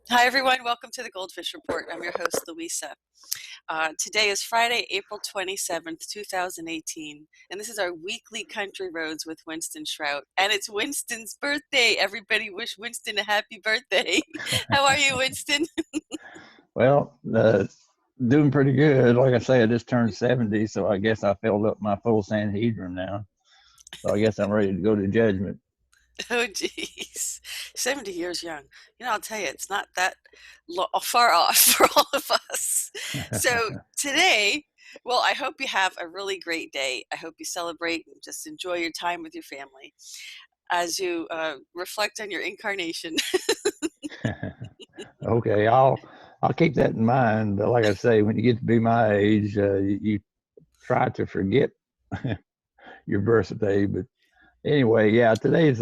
Hi, everyone. Welcome to the GoldFish Report. I'm your host, Louisa. Today is Friday, April 27th, 2018, and this is our weekly Country Roads with Winston Shrout. And it's Winston's birthday. Everybody wish Winston a happy birthday. How are you, Winston? Well, doing pretty good. Like I say, I just turned 70, so I guess I filled up my full Sanhedrin now. So I guess I'm ready to go to judgment. Oh, geez. 70 years young. I'll tell you, it's not that far off for all of us. So today, well, I hope you have a really great day. I hope you celebrate and just enjoy your time with your family as you reflect on your incarnation. Okay, I'll keep that in mind. But like I say, when you get to be my age, you try to forget your birthday. But anyway, yeah, today's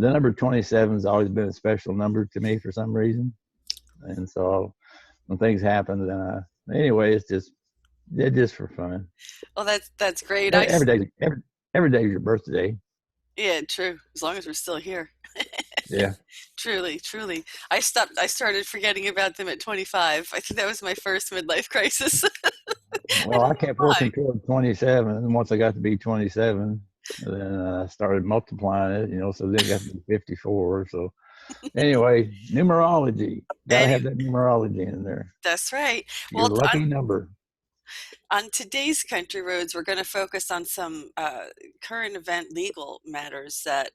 the number 27 has always been a special number to me for some reason, and so when things happen, then anyway, it's just for fun. Well, that's great. Every day is your birthday. Yeah, true. As long as we're still here. Yeah. Truly, truly. I started forgetting about them at 25. I think that was my first midlife crisis. Well, I kept working Fine. toward 27, and once I got to be 27, then I started multiplying it, so then it got to be 54. So anyway, numerology. Got to Any, have that numerology in there. that's right. Your Well, lucky number. on today's Country Roads, we're going to focus on some current event legal matters that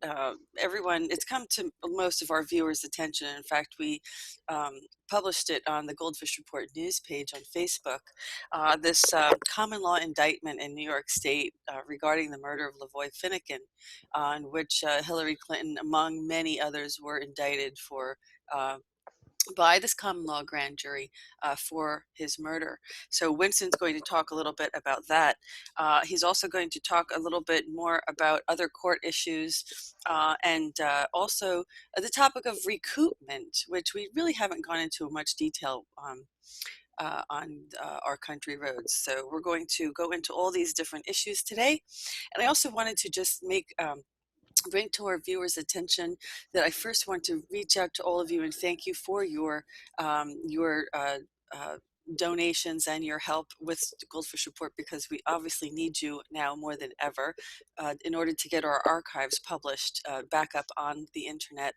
it's come to most of our viewers' attention. In fact, we published it on the GoldFish Report news page on Facebook. This common law indictment in New York State regarding the murder of Lavoy Finnegan, on which Hillary Clinton, among many others, were indicted for by this common law grand jury for his murder. So Winston's going to talk a little bit about that. He's also going to talk a little bit more about other court issues and also the topic of recoupment, which we really haven't gone into much detail on our Country Roads. So we're going to go into all these different issues today. And I also wanted to just bring to our viewers' attention that I first want to reach out to all of you and thank you for your donations and your help with the GoldFish Report, because we obviously need you now more than ever in order to get our archives published back up on the internet.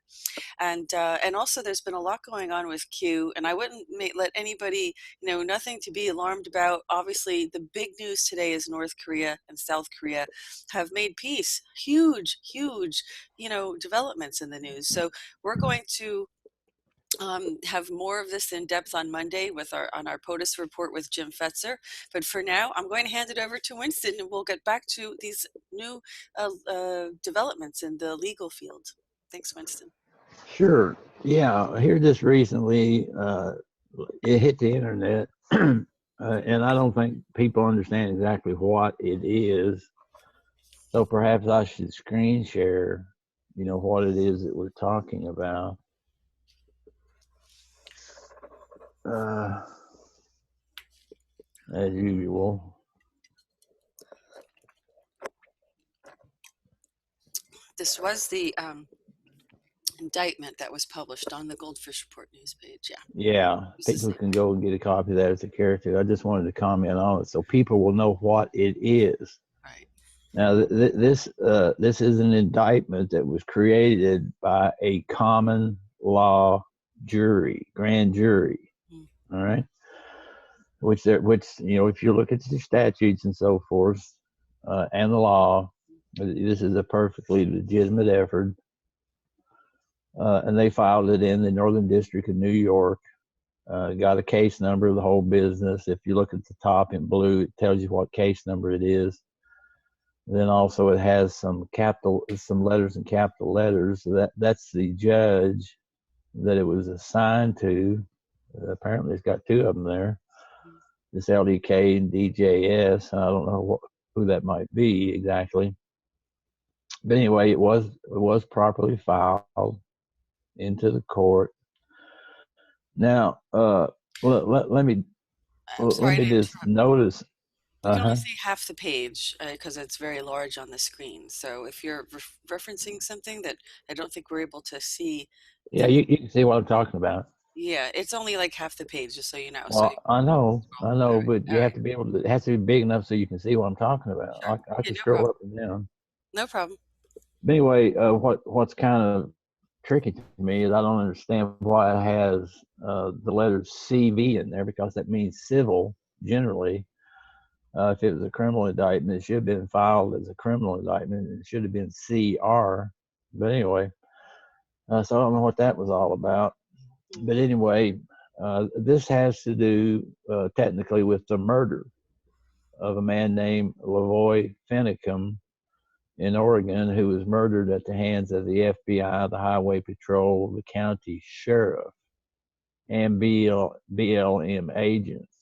And also there's been a lot going on with Q, and I wouldn't let anybody, nothing to be alarmed about. Obviously, the big news today is North Korea and South Korea have made peace. Huge, huge, developments in the news. So we're going to have more of this in depth on Monday on our POTUS report with Jim Fetzer. But for now, I'm going to hand it over to Winston, and we'll get back to these new developments in the legal field. Thanks, Winston. Sure. Yeah. Here just recently, it hit the internet, and I don't think people understand exactly what it is. So perhaps I should screen share, what it is that we're talking about. As usual. This was the indictment that was published on the GoldFish Report news page. Yeah. Yeah, people can go and get a copy of that as a character. I just wanted to comment on it so people will know what it is. Right. Now, this is an indictment that was created by a common law jury, grand jury. All right, which if you look at the statutes and so forth and the law, this is a perfectly legitimate effort. And they filed it in the Northern District of New York. Got a case number of the whole business. If you look at the top in blue, it tells you what case number it is. Then also it has some letters in capital letters. So that's the judge that it was assigned to. Apparently, it's got two of them there. This LDK and DJS. I don't know who that might be exactly. But anyway, it was properly filed into the court. Now, let me just notice. You can only Uh-huh. see half the page because it's very large on the screen. So if you're referencing something that I don't think we're able to see, Yeah, then you can see what I'm talking about. yeah, it's only like half the page, just so you know. So, Well, I all know, right, but all you have right, to be able to, it has to be big enough so you can see what I'm talking about. sure. I Yeah, can no scroll problem. up and down. No problem. But anyway, what's kind of tricky to me is I don't understand why it has the letters CV in there, because that means civil generally. If it was a criminal indictment, it should have been filed as a criminal indictment. It should have been CR. But anyway, so I don't know what that was all about. But Hmm. anyway, this has to do technically with the murder of a man named Lavoy Finicum in Oregon, who was murdered at the hands of the FBI, the Highway Patrol, the county sheriff, and BLM agents.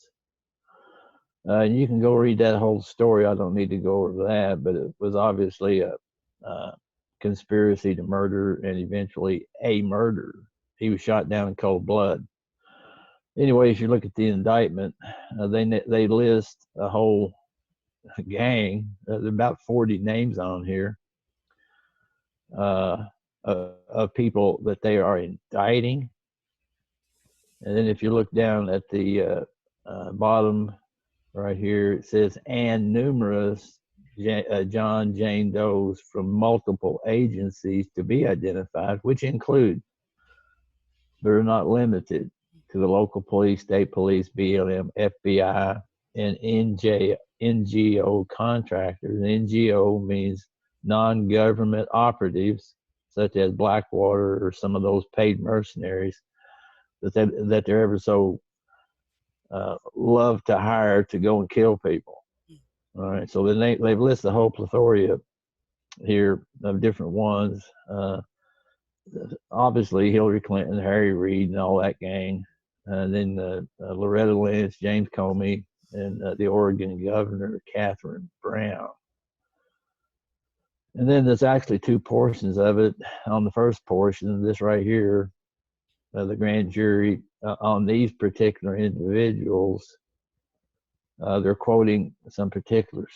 And you can go read that whole story. I don't need to go over that, but it was obviously a conspiracy to murder and eventually a murder. He was shot down in cold blood. Anyway, if you look at the indictment, they list a whole gang. There's about 40 names on here uh, of people that they are indicting. And then if you look down at the bottom right here, it says, and numerous John Jane Does from multiple agencies to be identified, which include, but are not limited to, the local police, state police, BLM, FBI, and NGO contractors. NGO means non-government operatives, such as Blackwater or some of those paid mercenaries that they're ever so love to hire to go and kill people. All right, so then they've listed a whole plethora here of different ones. Obviously, Hillary Clinton, Harry Reid, and all that gang. And then Loretta Lynch, James Comey, and the Oregon governor, Catherine Brown. And then there's actually two portions of it. On the first portion, this right here, the grand jury on these particular individuals, they're quoting some particular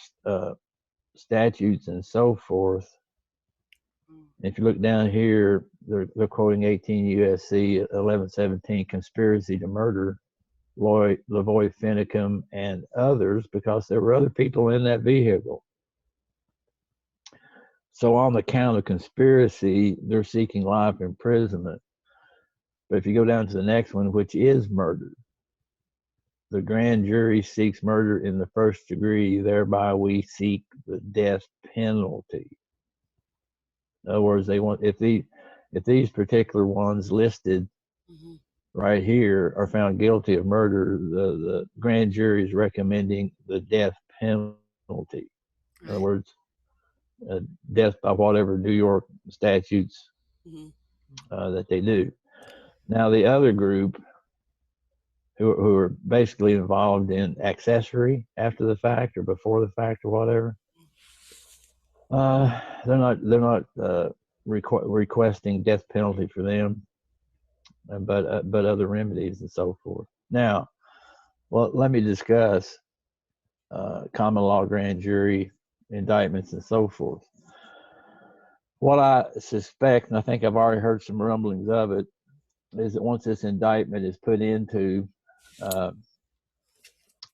statutes and so forth. If you look down here, they're quoting 18 USC 1117, conspiracy to murder Lavoy Finicum and others, because there were other people in that vehicle. So on the count of conspiracy, they're seeking life imprisonment. But if you go down to the next one, which is murder, the grand jury seeks murder in the first degree, thereby we seek the death penalty. In other words, they want, if these particular ones listed Hmm. right here are found guilty of murder, the grand jury is recommending the death penalty. In other Right. words, death by whatever New York statutes Hmm. that they do. Now, the other group who are basically involved in accessory after the fact or before the fact or whatever, they're not requesting death penalty for them, but other remedies and so forth. Now, well, let me discuss common law grand jury indictments and so forth. What I suspect, and I think I've already heard some rumblings of it, is that once this indictment is put into uh,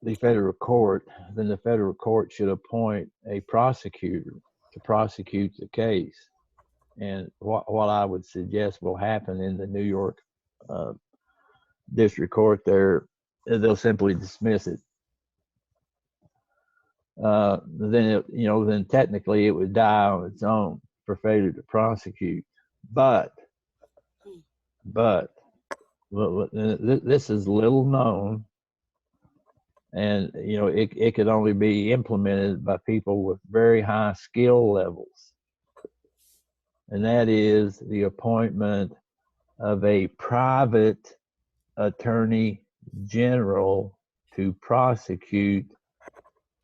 the federal court, then the federal court should appoint a prosecutor to prosecute the case. And what I would suggest will happen in the New York uh, district court there, they'll simply dismiss it. Then technically it would die on its own for failure to prosecute. But but this is little known, and it could only be implemented by people with very high skill levels, and that is the appointment of a private attorney general to prosecute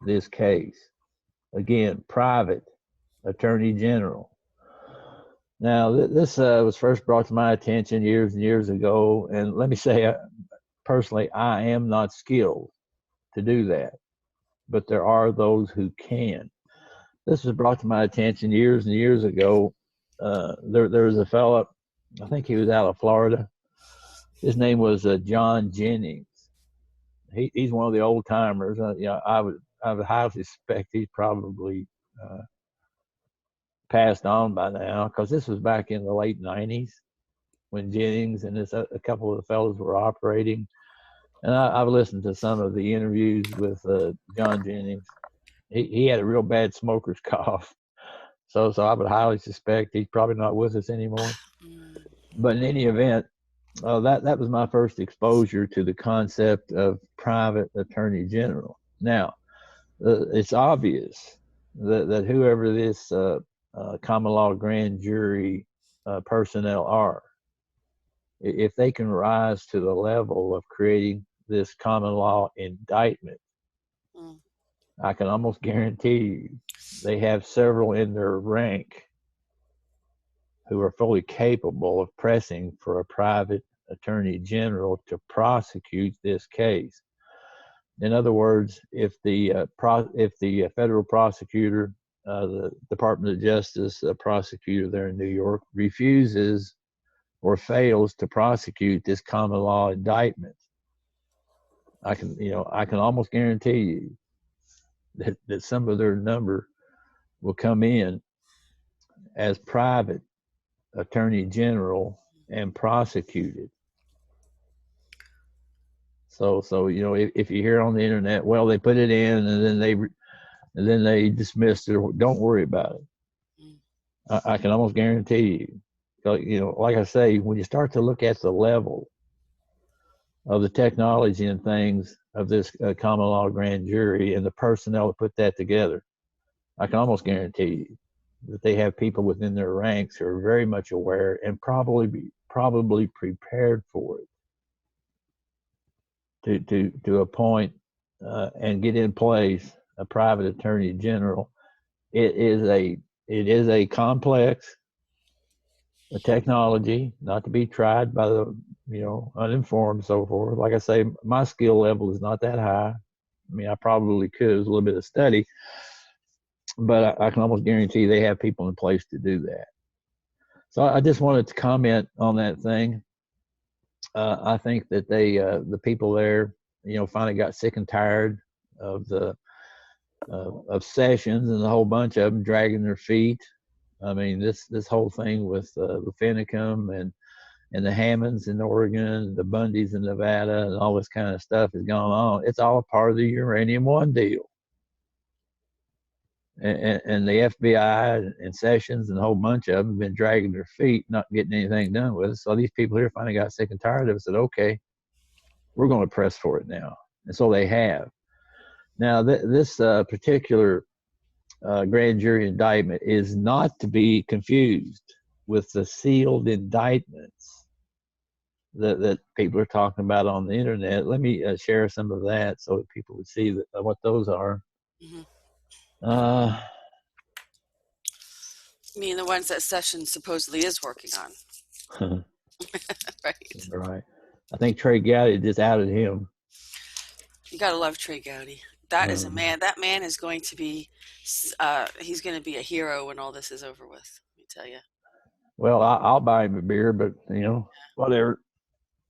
this case. Again, private attorney general. Now, this was first brought to my attention years and years ago, and let me say, personally, I am not skilled to do that. but there are those who can. This was brought to my attention years and years ago. There was a fellow, I think he was out of Florida. His name was John Jennings. He's one of the old timers. I would highly suspect he's probably passed on by now, because this was back in the late '90s when Jennings and a couple of the fellows were operating. And I've listened to some of the interviews with John Jennings. He had a real bad smoker's cough. So I would highly suspect he's probably not with us anymore. But in any event, that was my first exposure to the concept of private attorney general. Now, it's obvious that whoever this common law grand jury personnel are, if they can rise to the level of creating this common law indictment, I can almost guarantee you they have several in their rank who are fully capable of pressing for a private attorney general to prosecute this case. In other words, if the federal prosecutor, the Department of Justice prosecutor there in New York, refuses or fails to prosecute this common law indictment, I can almost guarantee you that some of their number will come in as private attorney general and prosecuted. So if you hear on the internet, well, they put it in and then they dismissed it, don't worry about it. I can almost guarantee you, like I say, when you start to look at the level of the technology and things of this common law grand jury and the personnel that put that together, I can almost guarantee you that they have people within their ranks who are very much aware and probably prepared for it to appoint and get in place a private attorney general. It is a complex technology, not to be tried by the uninformed and so forth. Like I say, my skill level is not that high. I mean, I probably could use a little bit of study, but I can almost guarantee they have people in place to do that. So I just wanted to comment on that thing. I think that the people there, finally got sick and tired of of Sessions and a whole bunch of them dragging their feet. I mean, this whole thing with Finicum and the Hammonds in Oregon, the Bundys in Nevada, and all this kind of stuff has gone on. It's all a part of the Uranium One deal. And the FBI and Sessions and a whole bunch of them have been dragging their feet, not getting anything done with it. So these people here finally got sick and tired of it and said, okay, we're going to press for it now. And so they have. Now, this particular grand jury indictment is not to be confused with the sealed indictments that people are talking about on the internet. Let me share some of that so that people would see what those are. I mean, the ones that Sessions supposedly is working on. Right. Right. I think Trey Gowdy just outed him. You gotta love Trey Gowdy. That is a man. That man is going to be, he's going to be a hero when all this is over with. Let me tell you. Well, I'll buy him a beer, but whatever.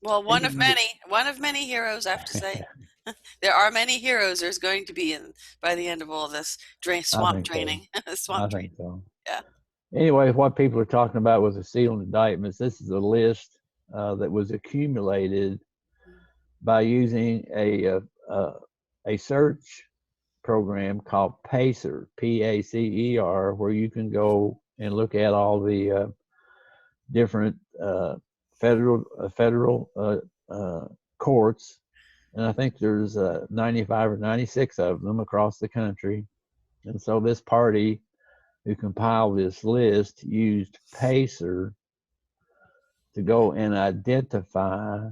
Well, one of many heroes, I have to say. There are many heroes there's going to be by the end of all this swamp draining. I think so. Yeah. Anyway, what people are talking about with the sealed indictments, this is a list that was accumulated by using a search program called PACER, PACER, where you can go and look at all the different federal courts. And I think there's 95 or 96 of them across the country. And so this party who compiled this list used PACER to go and identify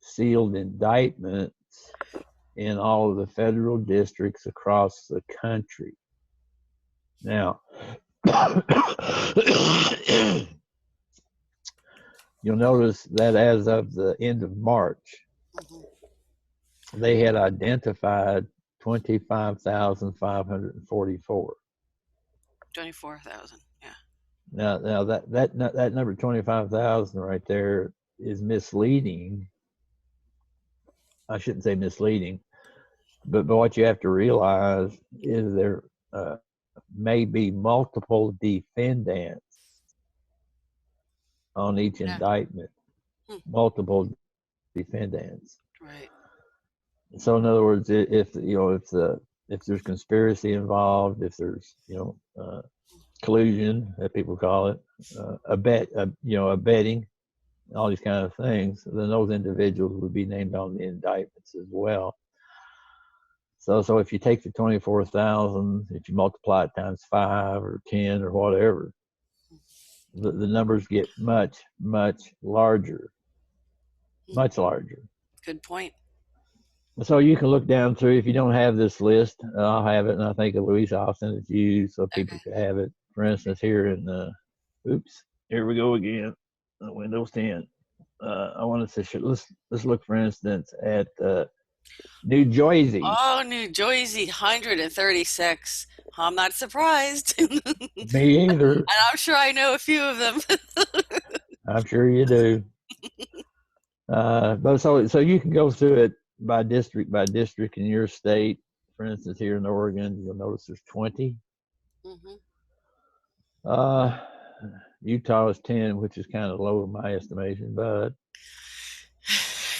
sealed indictments in all of the federal districts across the country. Now, you'll notice that as of the end of March, they had identified 25,544. 24,000. Yeah. Now that number 25,000 right there is misleading. I shouldn't say misleading, but what you have to realize is there may be multiple defendants on each Yeah. indictment, multiple defendants. Right. So in other words, if there's conspiracy involved, if there's collusion that people call it, abetting, all these kind of things, then those individuals would be named on the indictments as well. So if you take the 24,000, if you multiply it times 5 or 10 or whatever, the numbers get much, much larger, much larger. Good point. So you can look down through. If you don't have this list, I'll have it, and I think Louisa, I'll send it to you so people can have it. For instance, here in here we go again, Windows 10. I wanted to let's look, for instance, at New Jersey. Oh, New Jersey, 136. I'm not surprised. Me either. And I'm sure I know a few of them. I'm sure you do. But so you can go through it by district in your state. For instance, here in Oregon, you'll notice there's 20. Utah is 10, which is kind of low in my estimation, but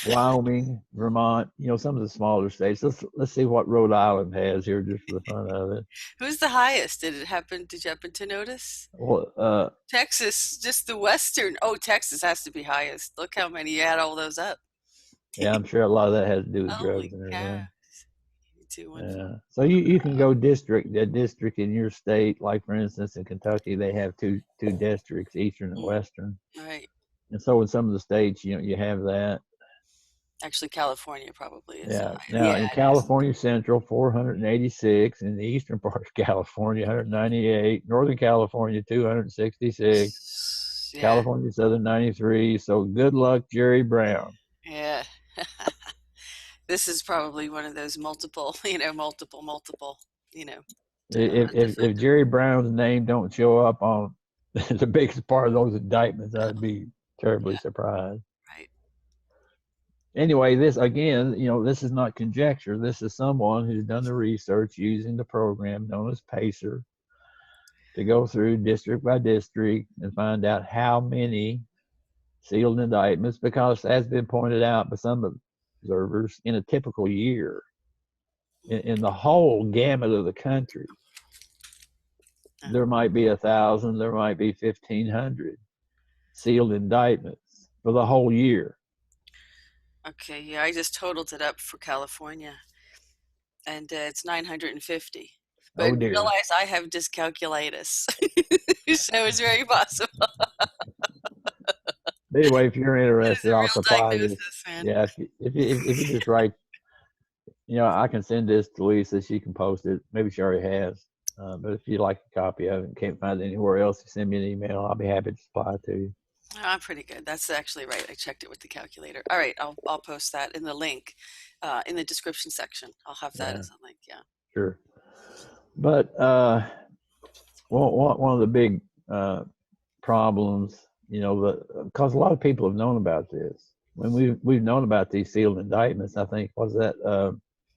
Wyoming, Vermont, some of the smaller states. Let's see what Rhode Island has here, just for the fun of it. Who's the highest? Did you happen to notice? Well, Texas, just the western. Oh, Texas has to be highest. Look how many you add all those up. Yeah, I'm sure a lot of that has to do with Holy drugs and everything. Yeah. So you can go district in your state, like for instance in Kentucky, they have two districts, eastern and western. Right. And so in some of the states, you have that. Actually, California probably is. Yeah. Now in California Central, 486. In the eastern part of California, 198. Northern California, 266. Yeah. California Southern, 93. So good luck, Jerry Brown. Yeah. This is probably one of those multiple. If Jerry Brown's name don't show up on the biggest part of those indictments, I'd be terribly surprised. Right. Anyway, this again, this is not conjecture. This is someone who's done the research using the program known as PACER to go through district by district and find out how many sealed indictments, because as been pointed out by some observers, in a typical year, in the whole gamut of the country, there might be 1,000, there might be 1,500 sealed indictments for the whole year. Okay, yeah, I just totaled it up for California, and it's 950. But Oh dear. Realize I have dyscalculitis, so it's very possible. Anyway, if you're interested, I'll supply this. Man. Yeah, if you just write, I can send this to Lisa. She can post it. Maybe she already has. But if you'd like a copy of it and can't find it anywhere else, you send me an email. I'll be happy to supply it to you. Oh, I'm pretty good. That's actually right. I checked it with the calculator. All right, I'll post that in the link in the description section. I'll have that as a link. Yeah. Sure. But one of the big problems, because a lot of people have known about this. When we've known about these sealed indictments, I think was that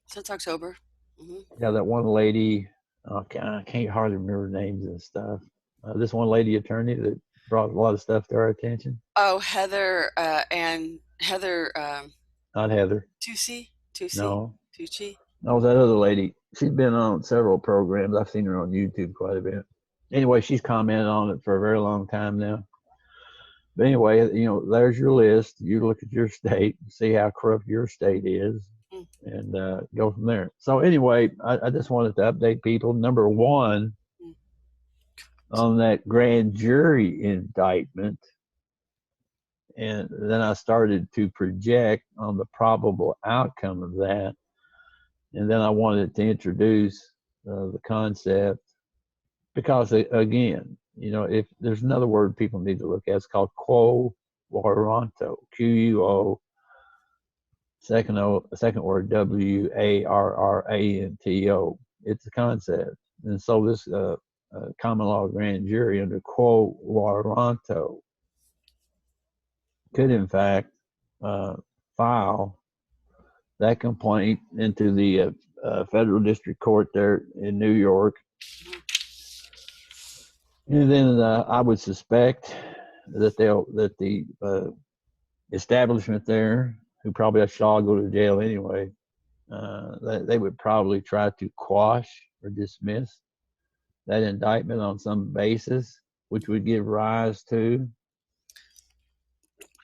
since October. Yeah, that one lady. I can't hardly remember names and stuff. This one lady attorney that brought a lot of stuff to our attention. Oh, Heather and Heather. Not Heather. Tucci? No. Tucci? No, that other lady. She's been on several programs. I've seen her on YouTube quite a bit. Anyway, she's commented on it for a very long time now. But anyway, there's your list. You look at your state, see how corrupt your state is, and go from there. So anyway, I just wanted to update people. Number one, on that grand jury indictment, and then I started to project on the probable outcome of that. And then I wanted to introduce the concept, because again, if there's another word people need to look at, it's called quo warranto, Quo second word, WARRANTO. It's a concept. And so this common law grand jury under quo warranto could in fact file that complaint into the federal district court there in New York. And then I would suspect that the establishment there, who probably should all go to jail anyway, they would probably try to quash or dismiss that indictment on some basis, which would give rise to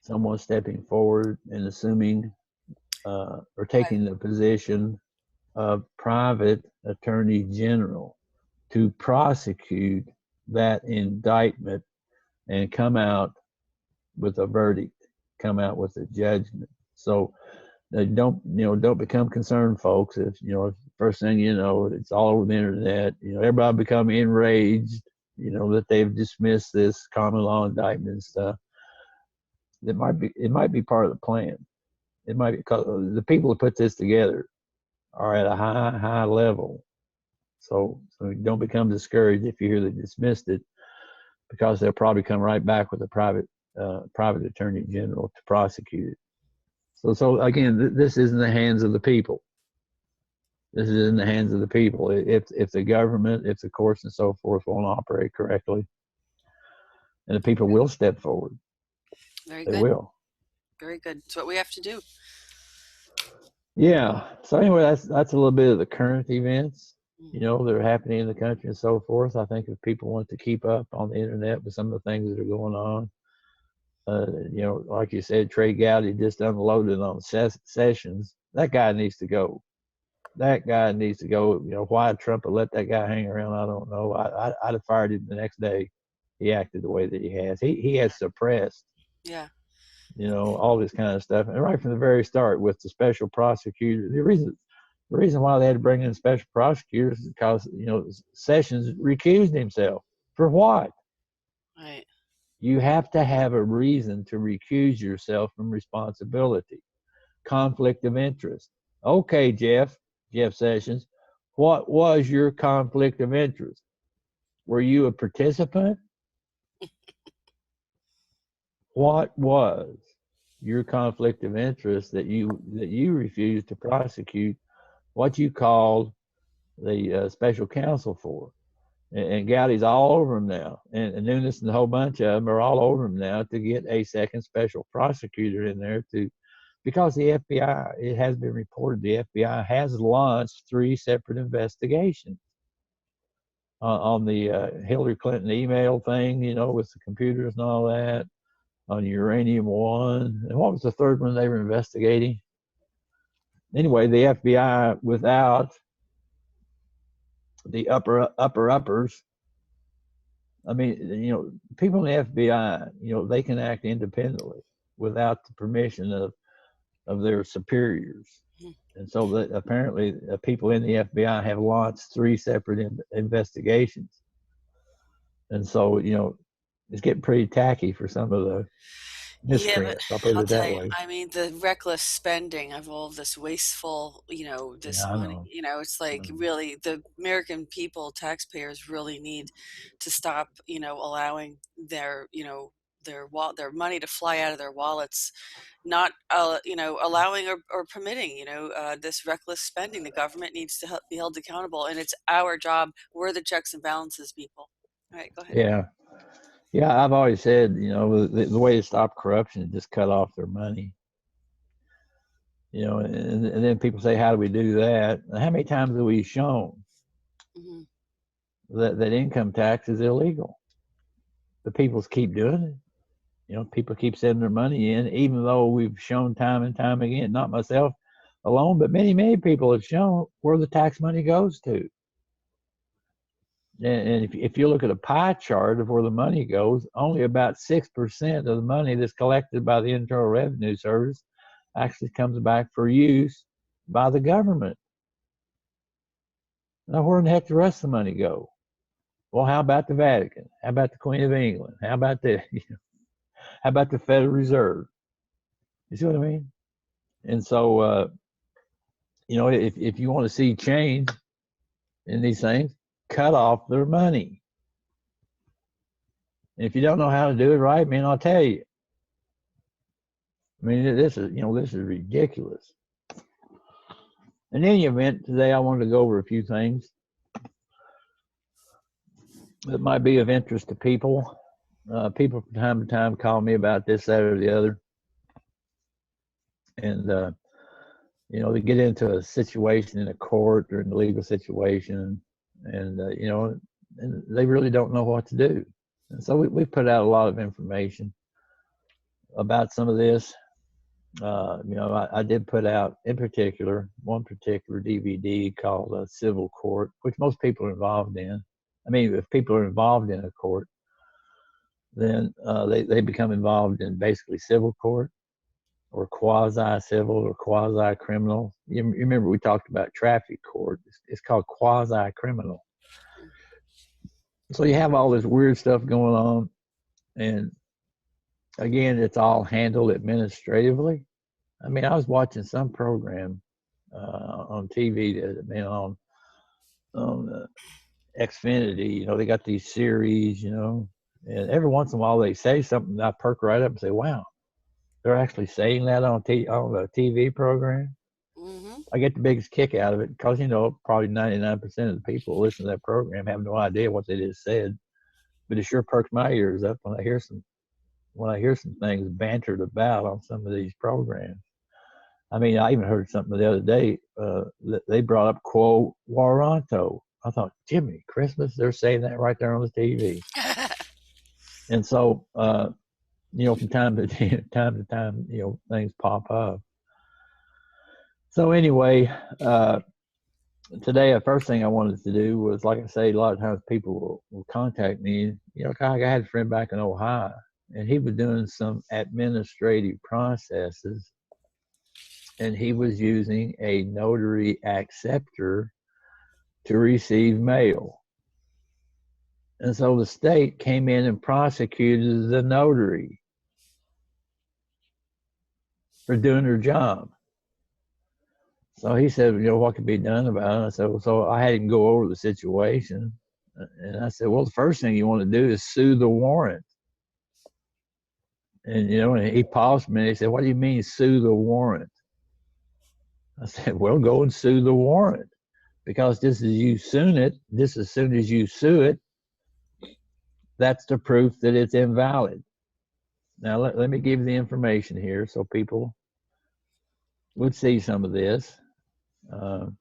someone stepping forward and assuming or taking the position of private attorney general to prosecute that indictment and come out with a verdict, come out with a judgment. So don't become concerned, folks. If first thing you know, it's all over the internet. Everybody become enraged. That they've dismissed this common law indictment and stuff. It might be part of the plan. It might be because the people who put this together are at a high level. So don't become discouraged if you hear they dismissed it, because they'll probably come right back with a private attorney general to prosecute it. So again, this is in the hands of the people. This is in the hands of the people. If the government, if the courts and so forth won't operate correctly, and the people will step forward. Very They good. will. Very good. It's what we have to do. Yeah. So anyway, that's a little bit of the current events, that are happening in the country and so forth. I think if people want to keep up on the internet with some of the things that are going on, like you said, Trey Gowdy just unloaded on Sessions. That guy needs to go. That guy needs to go. Why Trump would let that guy hang around, I don't know. I'd have fired him the next day. He acted the way that he has. He has suppressed. Yeah. All this kind of stuff, and right from the very start with the special prosecutor. The reason why they had to bring in special prosecutors is because Sessions recused himself. For what? Right. You have to have a reason to recuse yourself from responsibility. Conflict of interest. Okay, Jeff Sessions, what was your conflict of interest? Were you a participant? What was your conflict of interest that you refused to prosecute what you called the special counsel for? And Gowdy's all over him now, and Nunes and a whole bunch of them are all over him now to get a second special prosecutor in there because the FBI, it has been reported, the FBI has launched 3 separate investigations on the Hillary Clinton email thing, with the computers and all that, on Uranium One, and what was the third one they were investigating? Anyway, the FBI, without the uppers. I mean, people in the FBI, they can act independently without the permission of their superiors. And so that apparently people in the FBI have launched 3 separate investigations. And so, it's getting pretty tacky for some of the miscreants. I'll put I'll it tell that you, way. I mean, the reckless spending of all this wasteful, this Yeah, I money, know. it's like really the American people, taxpayers really need to stop, allowing their money to fly out of their wallets, not, allowing or permitting, this reckless spending. The government needs to be held accountable, and it's our job. We're the checks and balances people. All right, go ahead. Yeah. Yeah, I've always said, the way to stop corruption is just cut off their money. And then people say, how do we do that? How many times have we shown that income tax is illegal? The people keep doing it. People keep sending their money in, even though we've shown time and time again, not myself alone, but many, many people have shown where the tax money goes to. And if you look at a pie chart of where the money goes, only about 6% of the money that's collected by the Internal Revenue Service actually comes back for use by the government. Now, where in the heck the rest of the money go? Well, how about the Vatican? How about the Queen of England? How about the Federal Reserve? You see what I mean? And so, you know, if you want to see change in these things, cut off their money. And if you don't know how to do it right, man, I'll tell you. I mean, this is, you know, this is ridiculous. In any event, today I wanted to go over a few things that might be of interest to people. People from time to time call me about this, that, or the other. And, you know, they get into a situation in a court or in a legal situation, and you know, and they really don't know what to do. And so we put out a lot of information about some of this. You know, I did put out, in particular, one particular DVD called Civil Court, which most people are involved in. I mean, if people are involved in a court, then they become involved in basically civil court, or quasi-civil, or quasi-criminal. You remember we talked about traffic court. It's called quasi-criminal. So you have all this weird stuff going on, and again, it's all handled administratively. I mean, I was watching some program on TV that had been on Xfinity. You know, they got these series, you know, and every once in a while they say something, and I perk right up and say, wow, they're actually saying that on a TV program. Mm-hmm. I get the biggest kick out of it because, you know, probably 99% of the people who listen to that program have no idea what they just said. But it sure perks my ears up when I hear some things bantered about on some of these programs. I mean, I even heard something the other day. They brought up quo warranto. I thought, Jimmy, Christmas, they're saying that right there on the TV. And so, you know, from time to time, you know, things pop up. So anyway, today, the first thing I wanted to do was, like I say, a lot of times people will contact me. You know, I had a friend back in Ohio, and he was doing some administrative processes, and he was using a notary acceptor to receive mail. And so the state came in and prosecuted the notary for doing their job. So he said, you know, what could be done about it? I said, well, so I had him go over the situation. And I said, well, the first thing you want to do is sue the warrant. And, you know, and he paused a minute. He said, what do you mean sue the warrant? I said, well, go and sue the warrant. Because just as you soon it, just as soon as you sue it, that's the proof that it's invalid. Now, let me give you the information here so people would see some of this. I'm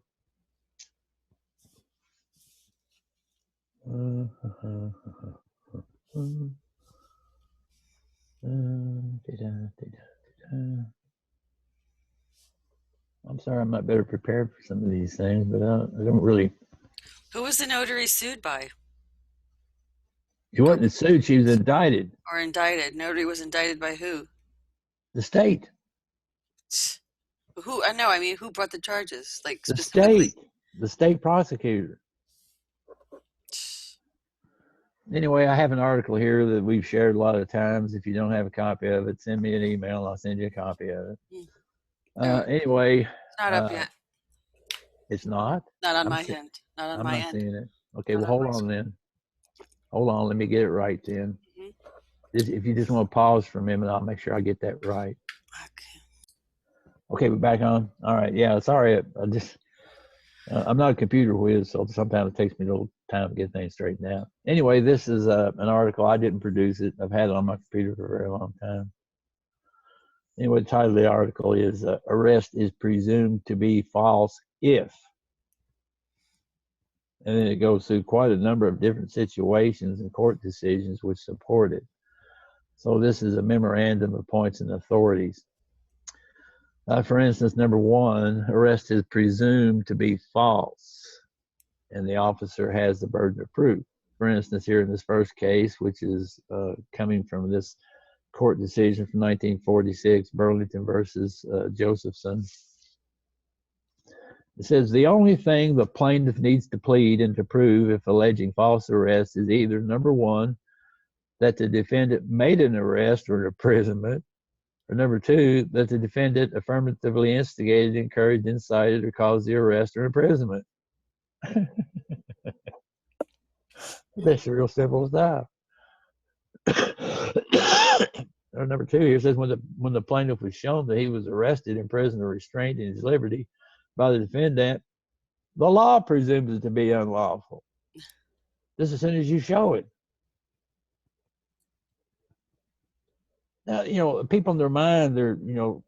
sorry, I'm not better prepared for some of these things, but I don't really. Who was the notary sued by? She wasn't sued, she was indicted. Or indicted? Notary was indicted by who? The state. Who? I know. I mean, who brought the charges? Like The specifically? state. The state prosecutor. Anyway, I have an article here that we've shared a lot of times. If you don't have a copy of it, send me an email. I'll send you a copy of it. Anyway. It's not up yet. It's not? Not on my end. Not on my end. I'm not seeing it. Okay, well, hold on then. Hold on, let me get it right then. If you just want to pause for a minute, I'll make sure I get that right. Okay, we're back on. All right, yeah, sorry. I'm not a computer whiz, so sometimes it takes me a little time to get things straightened out. Anyway, this is an article. I didn't produce it. I've had it on my computer for a very long time. Anyway, the title of the article is Arrest is Presumed to be False If. And then it goes through quite a number of different situations and court decisions which support it. So this is a memorandum of points and authorities. For instance, number one, arrest is presumed to be false, and the officer has the burden of proof. For instance, here in this first case, which is coming from this court decision from 1946, Burlington versus Josephson. It says the only thing the plaintiff needs to plead and to prove if alleging false arrest is either, number one, that the defendant made an arrest or an imprisonment, Or number two, that the defendant affirmatively instigated, encouraged, incited, or caused the arrest or imprisonment. That's real simple stuff. Or number two, here says when the plaintiff was shown that he was arrested, imprisoned, or restrained in his liberty by the defendant, the law presumes it to be unlawful. Just as soon as you show it. Now, you know, people in their mind, they're, you know,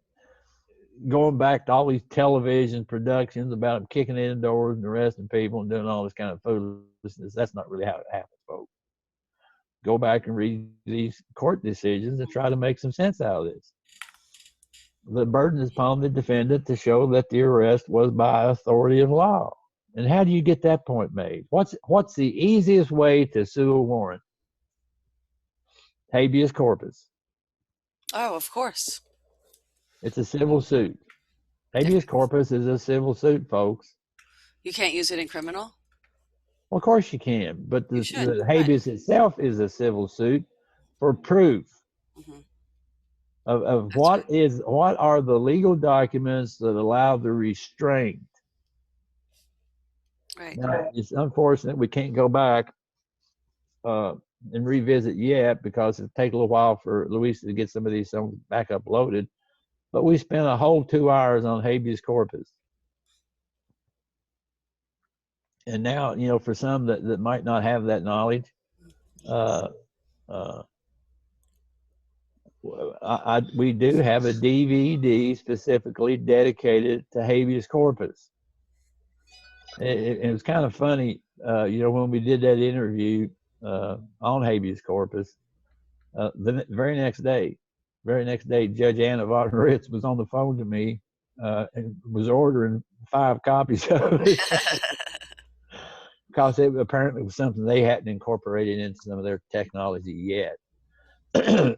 going back to all these television productions about them kicking in doors and arresting people and doing all this kind of foolishness. That's not really how it happens, folks. Go back and read these court decisions and try to make some sense out of this. The burden is upon the defendant to show that the arrest was by authority of law. And how do you get that point made? What's the easiest way to sue a warrant? Habeas corpus. Oh, of course. It's a civil suit. Habeas corpus is a civil suit, folks. You can't use it in criminal? Well, of course you can, but the habeas right. itself is a civil suit for proof of what are the legal documents that allow the restraint. Right. Now, it's unfortunate we can't go back and revisit yet because it'll take a little while for Louisa to get some of these songs back uploaded. But we spent a whole 2 hours on habeas corpus. And now, you know, for some that might not have that knowledge, we do have a DVD specifically dedicated to habeas corpus. It was kind of funny, you know, when we did that interview on habeas corpus, the very next day, Judge Anna Von Ritz was on the phone to me and was ordering 5 copies of it. Because it apparently was something they hadn't incorporated into some of their technology yet. And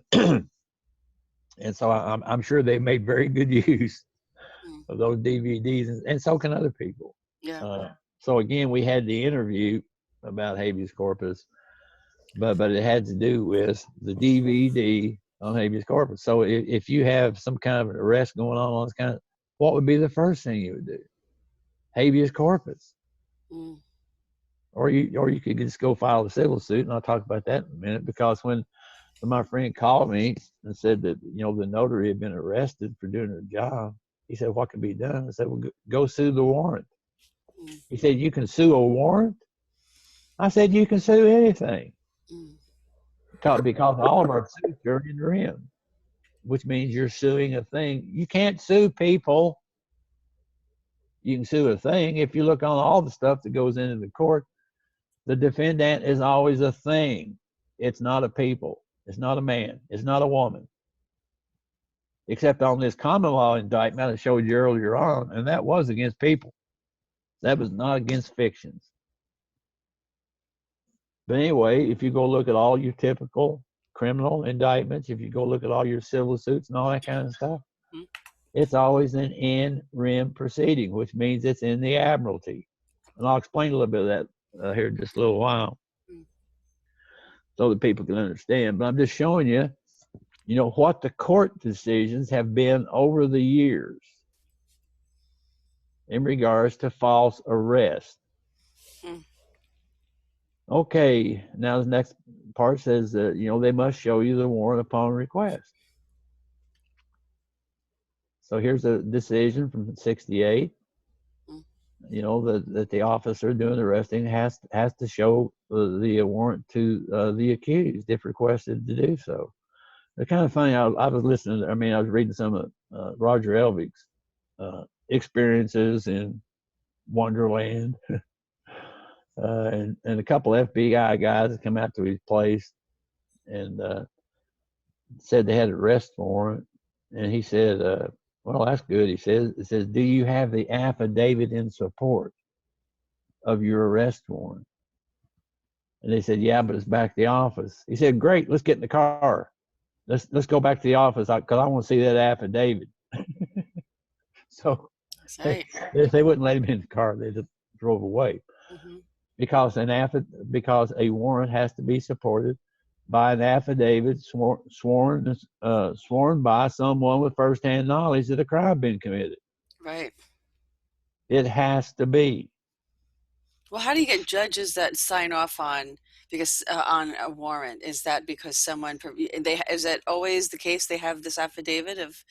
so I'm sure they made very good use of those DVDs, and so can other people. Yeah. So again, we had the interview about habeas corpus, but it had to do with the DVD on habeas corpus. So if you have some kind of an arrest going on this kind of, what would be the first thing you would do? Habeas corpus. Or you could just go file a civil suit, and I'll talk about that in a minute. Because when my friend called me and said that, you know, the notary had been arrested for doing her job, he said, "What can be done?" I said, "Well, go sue the warrant." He said, "You can sue a warrant?" I said, "You can sue anything." Because all of our suits are in rem, which means you're suing a thing. You can't sue people. You can sue a thing. If you look on all the stuff that goes into the court, the defendant is always a thing. It's not a people. It's not a man. It's not a woman. Except on this common law indictment I showed you earlier on, and that was against people. That was not against fictions. But anyway, if you go look at all your typical criminal indictments, if you go look at all your civil suits and all that kind of stuff, it's always an in rem proceeding, which means it's in the admiralty. And I'll explain a little bit of that here in just a little while so that people can understand. But I'm just showing you, you know, what the court decisions have been over the years in regards to false arrest. Okay, now the next part says that, you know, they must show you the warrant upon request. So here's a decision from '68. You know, that the officer doing the arresting has to show the warrant to the accused if requested to do so. It's kind of funny. I was listening. I was reading some of Roger Elvig's experiences in Wonderland, and a couple FBI guys that come out to his place and said they had an arrest warrant, and he said, "Well, that's good." He says, "It says, do you have the affidavit in support of your arrest warrant?" And they said, "Yeah, but it's back at the office." He said, "Great, let's get in the car. Let's go back to the office because I want to see that affidavit." So they wouldn't let him in the car. They just drove away because a warrant has to be supported by an affidavit sworn by someone with firsthand knowledge that a crime been committed. Right. It has to be. Well, how do you get judges that sign off on on a warrant? Is that because someone is that always the case? They have this affidavit of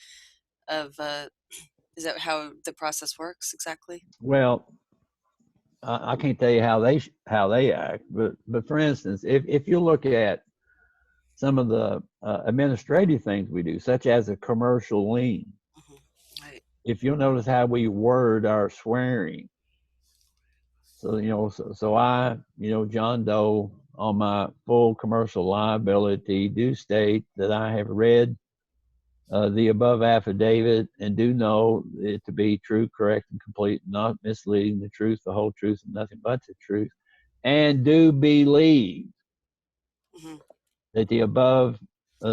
is that how the process works exactly? Well, I can't tell you how they act, but for instance, if you look at some of the administrative things we do, such as a commercial lien, Right. if you'll notice how we word our swearing. So so I, John Doe, on my full commercial liability, do state that I have read the above affidavit and do know it to be true, correct, and complete, not misleading, the truth, the whole truth, and nothing but the truth, and do believe that the above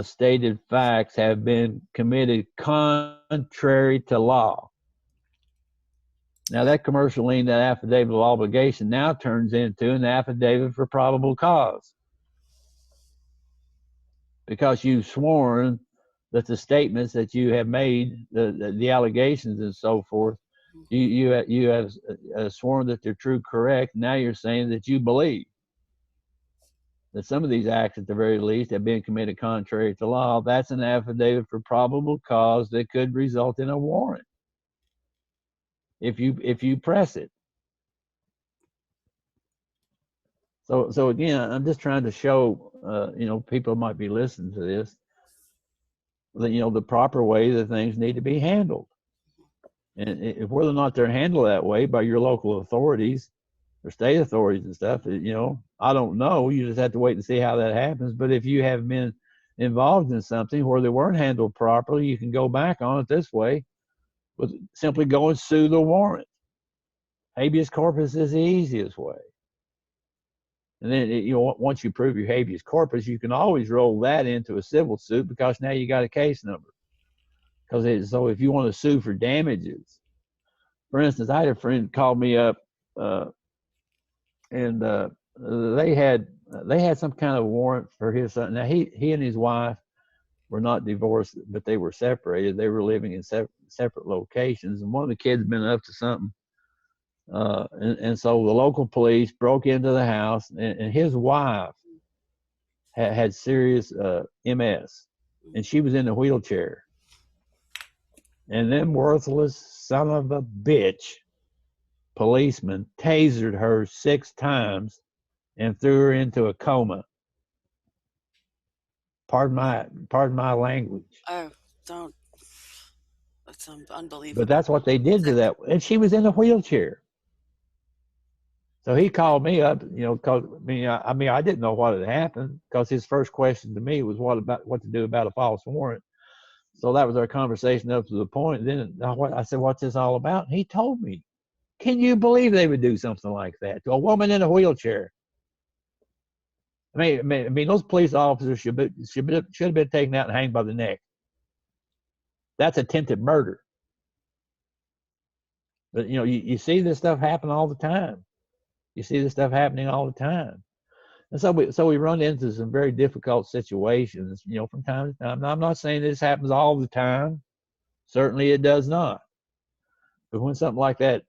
stated facts have been committed contrary to law. Now, that commercial lien, that affidavit of obligation, now turns into an affidavit for probable cause, because you've sworn that the statements that you have made, the allegations and so forth, you have sworn that they're true, correct. Now you're saying that you believe that some of these acts, at the very least, have been committed contrary to law. That's an affidavit for probable cause that could result in a warrant if you press it. So again, I'm just trying to show, people might be listening to this, that, the proper way that things need to be handled. And if whether or not they're handled that way by your local authorities or state authorities and stuff, I don't know. You just have to wait and see how that happens. But if you have been involved in something where they weren't handled properly, you can go back on it this way, with simply go and sue the warrant. Habeas corpus is the easiest way. And then, once you prove your habeas corpus, you can always roll that into a civil suit, because now you got a case number. So if you want to sue for damages, for instance, I had a friend call me up, and they had some kind of warrant for his son. Now he and his wife were not divorced, but they were separated. They were living in separate locations, and one of the kids had been up to something. And so the local police broke into the house, and his wife had serious MS, and she was in a wheelchair. And them worthless son of a bitch policemen tasered her 6 times and threw her into a coma. Pardon my language. Oh, don't. That's unbelievable. But that's what they did to that, and she was in a wheelchair. So he called me up, because I didn't know what had happened, because his first question to me was what to do about a false warrant. So that was our conversation up to the point. Then I said, "What's this all about?" And he told me. Can you believe they would do something like that to a woman in a wheelchair? I mean, those police officers should have been taken out and hanged by the neck. That's attempted murder. But you see this stuff happen all the time. You see this stuff happening all the time. And so we run into some very difficult situations, from time to time. Now, I'm not saying this happens all the time. Certainly it does not. But when something like that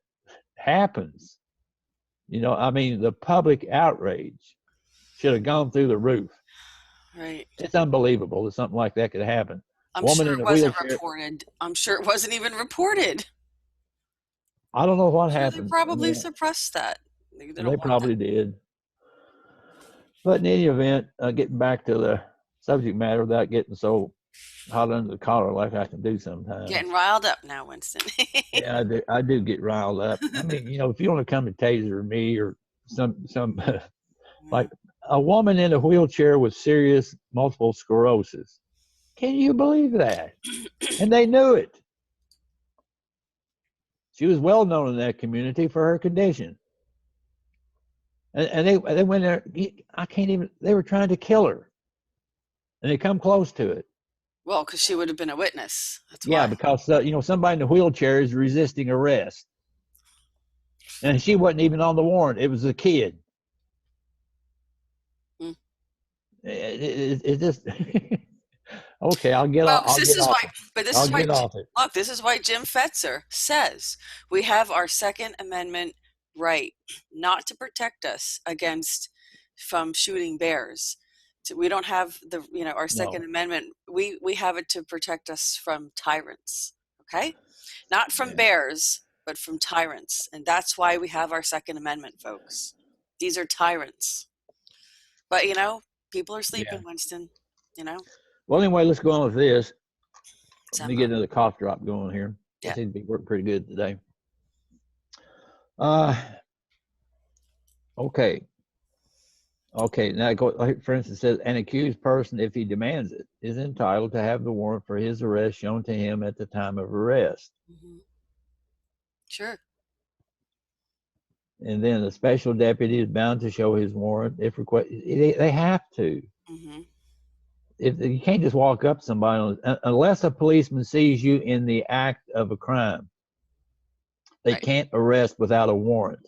happens, the public outrage should have gone through the roof. Right. It's unbelievable that something like that could happen. I'm Woman sure in it a wasn't wheelchair. reported. I'm sure it wasn't even reported. I don't know what Sure, they happened. probably suppressed that. They don't They want probably did. But in any event, getting back to the subject matter without getting so hot under the collar like I can do sometimes. Getting riled up now, Winston. Yeah, I do get riled up. I mean, if you want to come and taser me or some like a woman in a wheelchair with serious multiple sclerosis, can you believe that? And they knew it. She was well known in that community for her condition. And they went there. They were trying to kill her. And they come close to it. Well, because she would have been a witness. That's Yeah, why. because somebody in a wheelchair is resisting arrest, and she wasn't even on the warrant. It was a kid. It just okay. I'll get off. Folks, I'll this get is why, off it. but this I'll is why, get off it. look, this is why Jim Fetzer says we have our Second Amendment right not to protect us against from shooting bears. We don't have the, our Second No. Amendment. We have it to protect us from tyrants, okay? Not from Yeah. bears, but from tyrants. And that's why we have our Second Amendment, folks. These are tyrants. But, people are Yeah. sleeping, Winston, you know? Well, anyway, let's go on with this. Let me Semi. get another cough drop going here. That Yeah. seems to be working pretty good today. Uh, okay. Okay. Now, for instance, it says an accused person, if he demands it, is entitled to have the warrant for his arrest shown to him at the time of arrest. Mm-hmm. Sure. And then the special deputy is bound to show his warrant if requested. They have to. Mm-hmm. If you can't just walk up to somebody unless a policeman sees you in the act of a crime. They Right. can't arrest without a warrant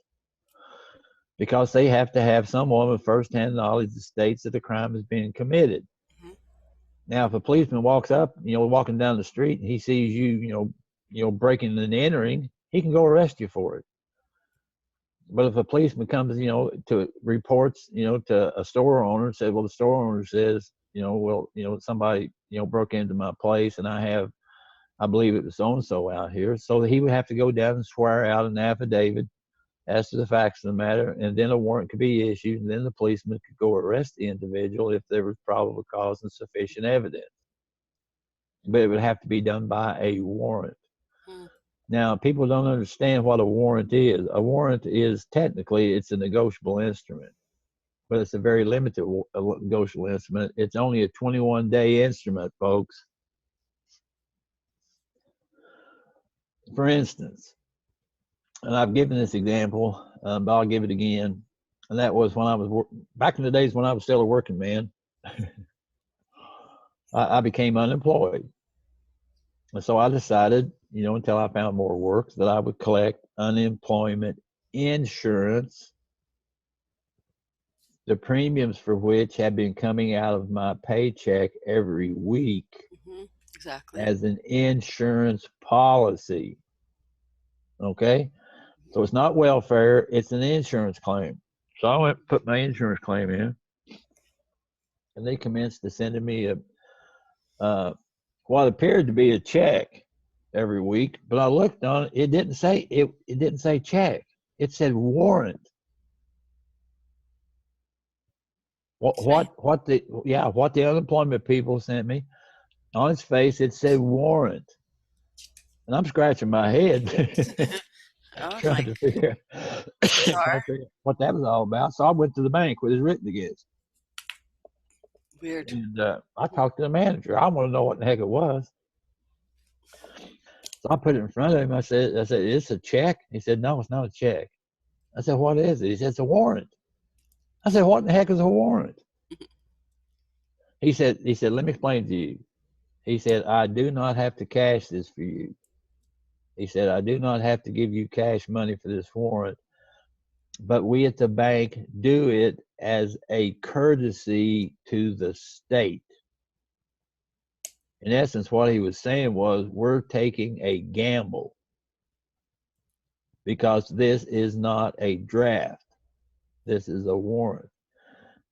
because they have to have someone with firsthand knowledge that states that the crime is being committed. Mm-hmm. Now, if a policeman walks up, walking down the street, and he sees you, breaking and entering, he can go arrest you for it. But if a policeman comes, to reports, to a store owner and says, well, the store owner says, somebody, broke into my place and I believe it was so-and-so out here. So he would have to go down and swear out an affidavit as to the facts of the matter, and then a warrant could be issued, and then the policeman could go arrest the individual if there was probable cause and sufficient evidence. But it would have to be done by a warrant. Mm-hmm. Now, people don't understand what a warrant is. A warrant is technically, it's a negotiable instrument, but it's a very limited negotiable instrument. It's only a 21-day instrument, folks. For instance, and I've given this example, but I'll give it again. And that was when I was back in the days when I was still a working man. I became unemployed, and so I decided, until I found more work, that I would collect unemployment insurance, the premiums for which had been coming out of my paycheck every week Mm-hmm. Exactly. as an insurance policy. Okay, so it's not welfare; it's an insurance claim. So I went and put my insurance claim in, and they commenced to sending me what appeared to be a check every week. But I looked on it; it didn't say it. It didn't say check. It said warrant. What the unemployment people sent me on its face, it said warrant, and I'm scratching my head Oh my, trying to figure bizarre. what that was all about. So I went to the bank with it written against, Weird. and I talked to the manager. I want to know what the heck it was. So I put it in front of him. I said, it's a check. He said, no, it's not a check. I said, what is it? He said, it's a warrant. I said, what in the heck is a warrant? He said, let me explain to you. He said, I do not have to cash this for you. He said, I do not have to give you cash money for this warrant, but we at the bank do it as a courtesy to the state. In essence, what he was saying was, we're taking a gamble because this is not a draft. This is a warrant.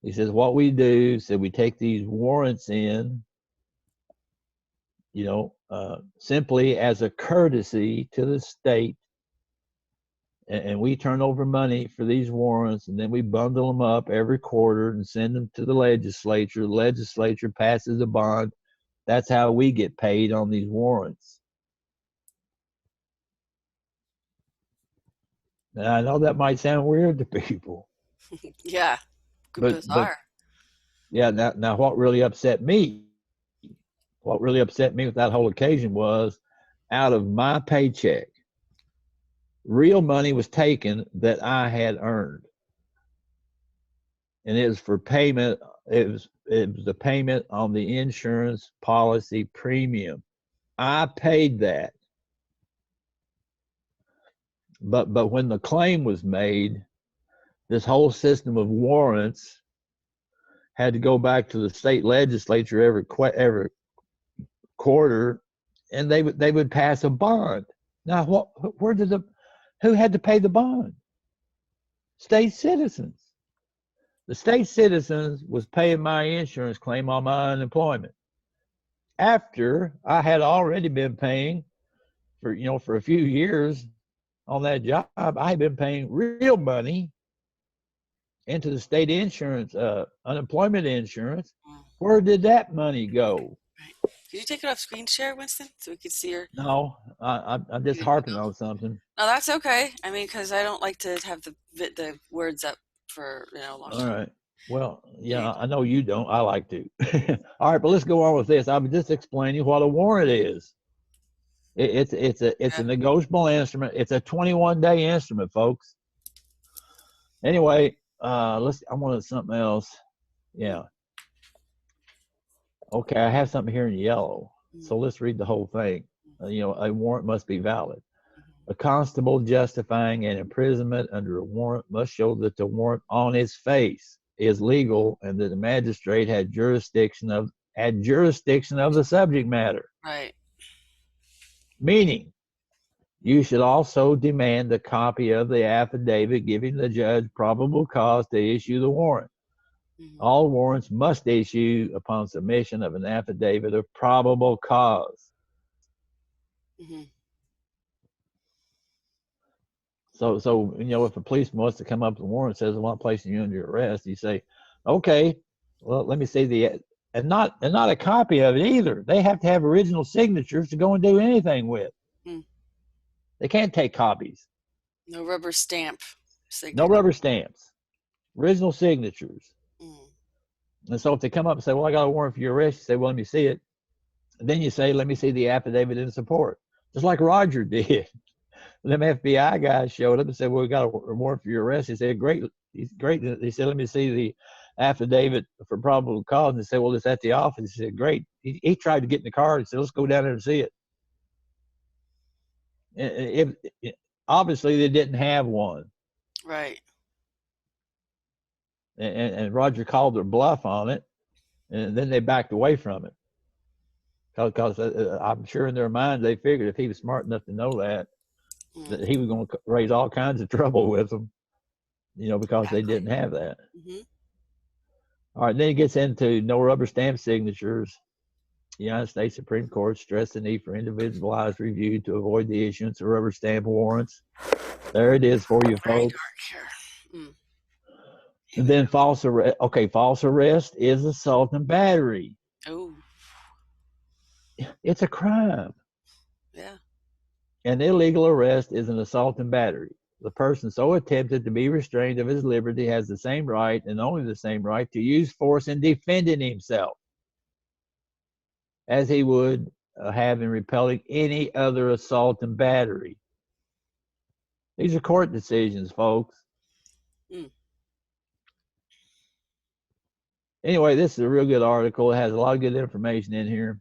He says, what we do, so we take these warrants in, simply as a courtesy to the state, and we turn over money for these warrants, and then we bundle them up every quarter and send them to the legislature. The legislature passes a bond. That's how we get paid on these warrants. And I know that might sound weird to people, Yeah. but Bizarre. yeah, now what really upset me with that whole occasion was, out of my paycheck, real money was taken that I had earned, and it was for payment. It was the payment on the insurance policy premium. I paid that, but when the claim was made, this whole system of warrants had to go back to the state legislature every quarter, and they would pass a bond. Now, who had to pay the bond? State citizens. The state citizens was paying my insurance claim on my unemployment after I had already been paying for a few years on that job. I had been paying real money into the state insurance, unemployment insurance. Where did that money go? Right. Could you take it off screen share, Winston, so we could see your? No, I'm just harping on something. No, that's okay. I mean, because I don't like to have the words up for a long All time. right. Well, yeah, I know you don't. I like to. All right, but let's go on with this. I'm just explaining what a warrant is. It's a negotiable instrument. It's a 21-day instrument, folks. Anyway, I wanted something else. Yeah. Okay, I have something here in yellow. So let's read the whole thing. A warrant must be valid. A constable justifying an imprisonment under a warrant must show that the warrant on its face is legal and that the magistrate had jurisdiction of the subject matter. Right. Meaning, you should also demand a copy of the affidavit giving the judge probable cause to issue the warrant. All warrants must issue upon submission of an affidavit of probable cause. So if a policeman wants to come up with a warrant and says, I want to place you under arrest, you say, okay, well, let me see and not a copy of it either. They have to have original signatures to go and do anything with. They can't take copies. No rubber stamp. No rubber stamps. Original signatures. And so if they come up and say, well, I got a warrant for your arrest, you say, well, let me see it. And then you say, let me see the affidavit in support. Just like Roger did. Them FBI guys showed up and said, well, we got a warrant for your arrest. He said, great. He's great. He said, let me see the affidavit for probable cause. And they said, well, it's at the office. He said, great. He tried to get in the car. He said, let's go down there and see it. Obviously, they didn't have one. Right. And Roger called their bluff on it, and then they backed away from it. Because I'm sure in their mind they figured if he was smart enough to know that he was going to raise all kinds of trouble with them, because they didn't have that. All right, then it gets into no rubber stamp signatures. The United States Supreme Court stressed the need for individualized review to avoid the issuance of rubber stamp warrants. There it is for you, folks. And then false arrest. Okay, false arrest is assault and battery. Oh. It's a crime. Yeah. An illegal arrest is an assault and battery. The person so attempted to be restrained of his liberty has the same right, and only the same right, to use force in defending himself as he would have in repelling any other assault and battery. These are court decisions, folks. Anyway, this is a real good article. It has a lot of good information in here.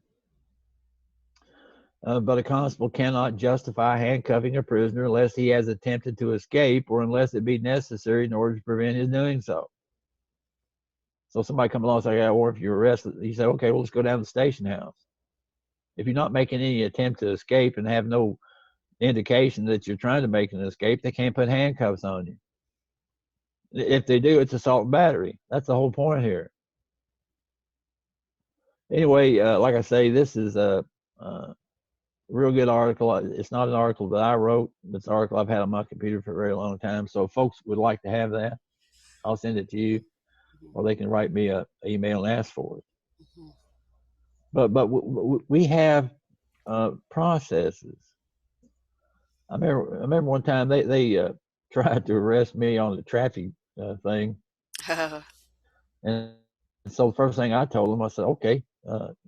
But a constable cannot justify handcuffing a prisoner unless he has attempted to escape or unless it be necessary in order to prevent his doing so. So somebody comes along and says, I got a warrant for your arrest. You say, okay, well, let's go down to the station house. If you're not making any attempt to escape and have no indication that you're trying to make an escape, they can't put handcuffs on you. If they do, it's assault and battery. That's the whole point here. Anyway, like I say, this is a real good article. It's not an article that I wrote. It's an article I've had on my computer for a very long time. So if folks would like to have that, I'll send it to you, or they can write me an email and ask for it. But we have processes. I remember one time they tried to arrest me on the traffic thing, and so the first thing I told them, I said, okay,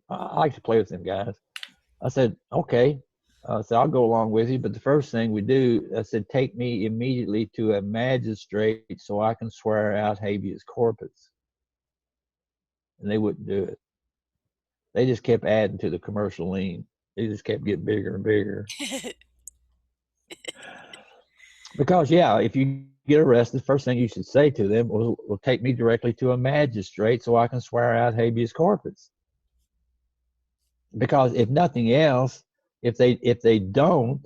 I like to play with them guys. I said, okay. I said, I'll go along with you, but the first thing we do, I said, take me immediately to a magistrate so I can swear out habeas corpus. And they wouldn't do it. They just kept adding to the commercial lien. They just kept getting bigger and bigger. Because, yeah, if you get arrested, first thing you should say to them will take me directly to a magistrate so I can swear out habeas corpus. Because if nothing else, if they don't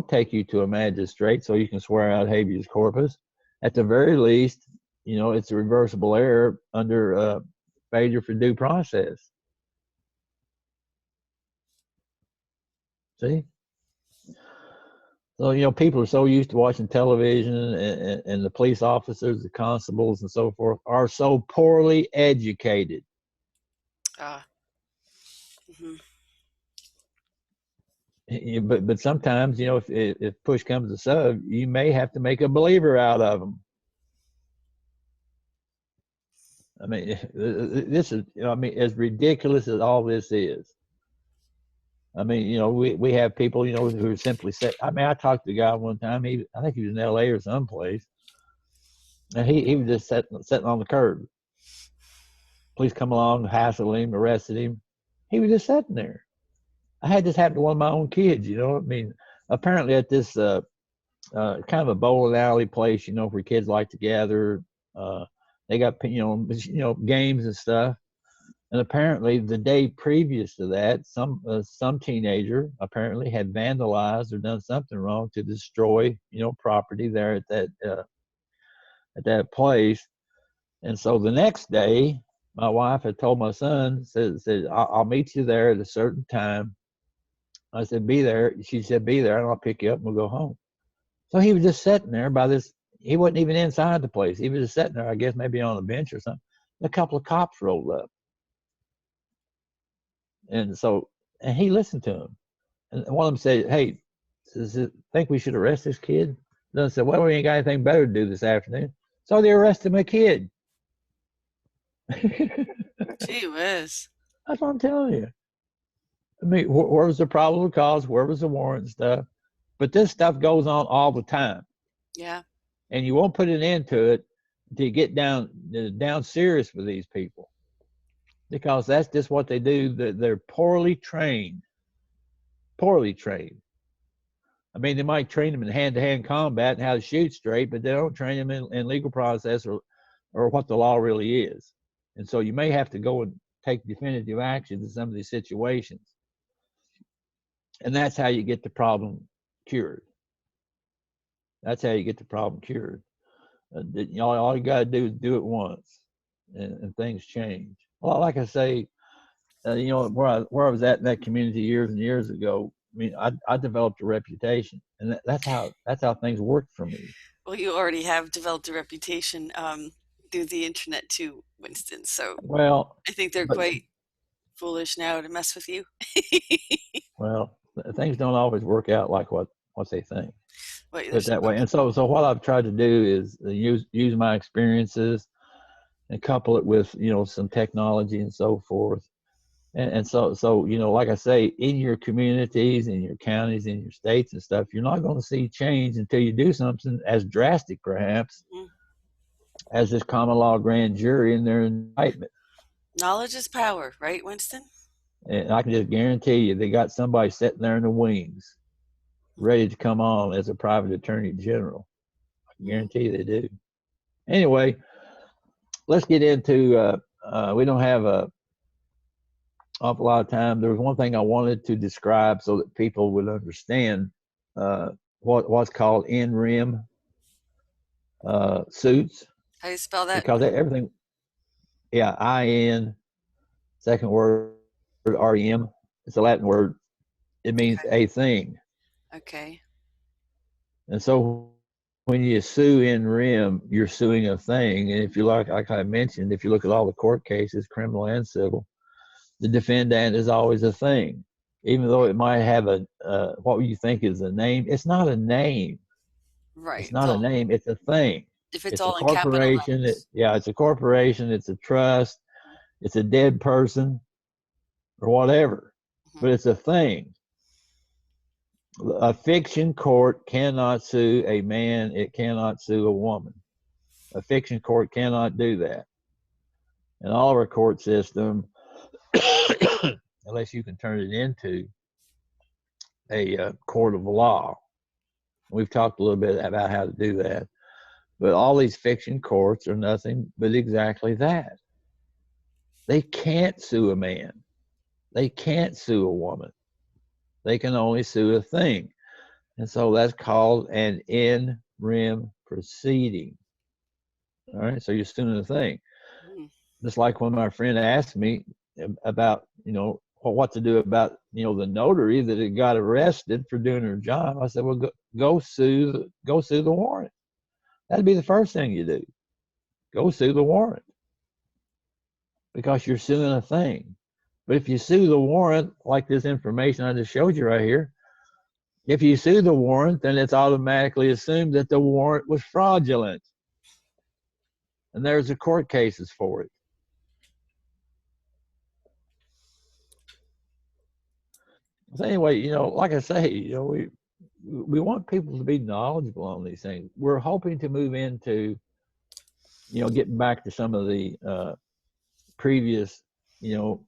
take you to a magistrate so you can swear out habeas corpus, at the very least, it's a reversible error under failure for due process. See? So, people are so used to watching television, and the police officers, the constables, and so forth are so poorly educated. Mm-hmm. But sometimes, if push comes to shove, you may have to make a believer out of them. I mean, this is, as ridiculous as all this is. I mean, we have people, who are simply set. I mean, I talked to a guy one time. I think he was in L.A. or someplace, and he was just sitting on the curb. Police come along, hassled him, arrested him. He was just sitting there. I had this happen to one of my own kids. I mean, apparently at this kind of a bowling alley place, where kids like to gather. They got games and stuff. And apparently, the day previous to that, some teenager apparently had vandalized or done something wrong to destroy, property there at that place. And so the next day, my wife had told my son, said, I'll meet you there at a certain time. I said, be there. She said, be there, and I'll pick you up and we'll go home. So he was just sitting there by this. He wasn't even inside the place. He was just sitting there, I guess, maybe on a bench or something. A couple of cops rolled up. And he listened to him. And one of them said, hey, think we should arrest this kid? Then I said, well, we ain't got anything better to do this afternoon. So they arrested my kid. Gee whiz. That's what I'm telling you. I mean, where was the probable cause? Where was the warrant and stuff? But this stuff goes on all the time. Yeah. And you won't put an end to it until you get down serious with these people. Because that's just what they do. They're poorly trained. Poorly trained. I mean, they might train them in hand-to-hand combat and how to shoot straight, but they don't train them in legal process or what the law really is. And so you may have to go and take definitive action in some of these situations. And that's how you get the problem cured. That's how you get the problem cured. All you got to do is do it once, and things change. Well, like I say, where I was at in that community years and years ago, I mean, I developed a reputation, and that's how things worked for me. Well, you already have developed a reputation through the internet too, Winston. So I think they're quite foolish now to mess with you. Well, things don't always work out like what they think. Well, Put it that way. And so what I've tried to do is use my experiences and couple it with some technology and so forth. And so like I say, in your communities, in your counties, in your states and stuff, you're not going to see change until you do something as drastic, perhaps, as this common law grand jury in their indictment. Knowledge is power, right, Winston? And I can just guarantee you, they got somebody sitting there in the wings, ready to come on as a private attorney general. I can guarantee you they do. Anyway, let's get into. We don't have a awful lot of time. There was one thing I wanted to describe so that people would understand what's called in rem suits. How do you spell that? Because everything, yeah, IN, second word REM. It's a Latin word. It means a thing. Okay. And so when you sue in rem, you're suing a thing. And if you like I mentioned, if you look at all the court cases, criminal and civil, the defendant is always a thing, even though it might have what you think is a name. It's not a name. Right. It's not a name. It's a thing. If it's a all in capital corporation. letters. It's a corporation. It's a trust. It's a dead person or whatever, but it's a thing. A fiction court cannot sue a man. It cannot sue a woman. A fiction court cannot do that. And all of our court system, unless you can turn it into a court of law. We've talked a little bit about how to do that. But all these fiction courts are nothing but exactly that. They can't sue a man. They can't sue a woman. They can only sue a thing. And so that's called an in rem proceeding. All right, so you're suing a thing. Just like when my friend asked me about, what to do about, the notary that had got arrested for doing her job. I said, well, go sue the warrant. That'd be the first thing you do. Go sue the warrant, because you're suing a thing. But if you sue the warrant, like this information I just showed you right here, if you sue the warrant, then it's automatically assumed that the warrant was fraudulent. And there's the court cases for it. So anyway, like I say, we want people to be knowledgeable on these things. We're hoping to move into, getting back to some of the previous,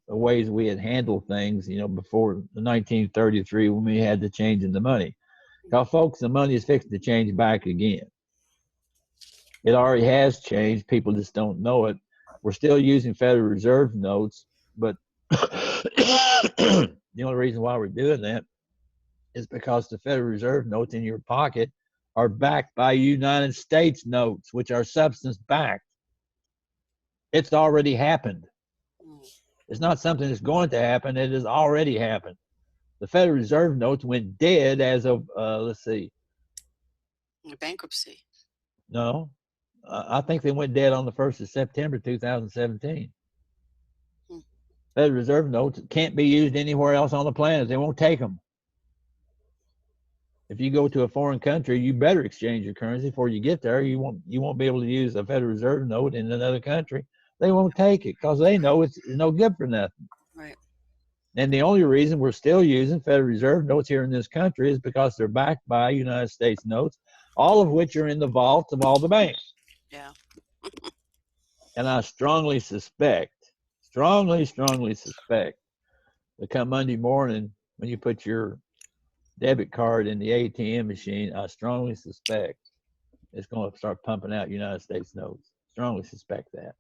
ways we had handled things, before 1933 when we had the change in the money. Now, folks, the money is fixing to change back again. It already has changed. People just don't know it. We're still using Federal Reserve notes, but the only reason why we're doing that is because the Federal Reserve notes in your pocket are backed by United States notes, which are substance backed. It's already happened. It's not something that's going to happen. It has already happened. The Federal Reserve notes went dead as of, let's see. Bankruptcy. No, I think they went dead on the 1st of September, 2017. Federal Reserve notes can't be used anywhere else on the planet. They won't take them. If you go to a foreign country, you better exchange your currency before you get there. You won't be able to use a Federal Reserve note in another country. They won't take it because they know it's no good for nothing. Right. And the only reason we're still using Federal Reserve notes here in this country is because they're backed by United States notes, all of which are in the vaults of all the banks. Yeah. And I strongly suspect that come Monday morning, when you put your debit card in the ATM machine, I strongly suspect it's going to start pumping out United States notes. Strongly suspect that.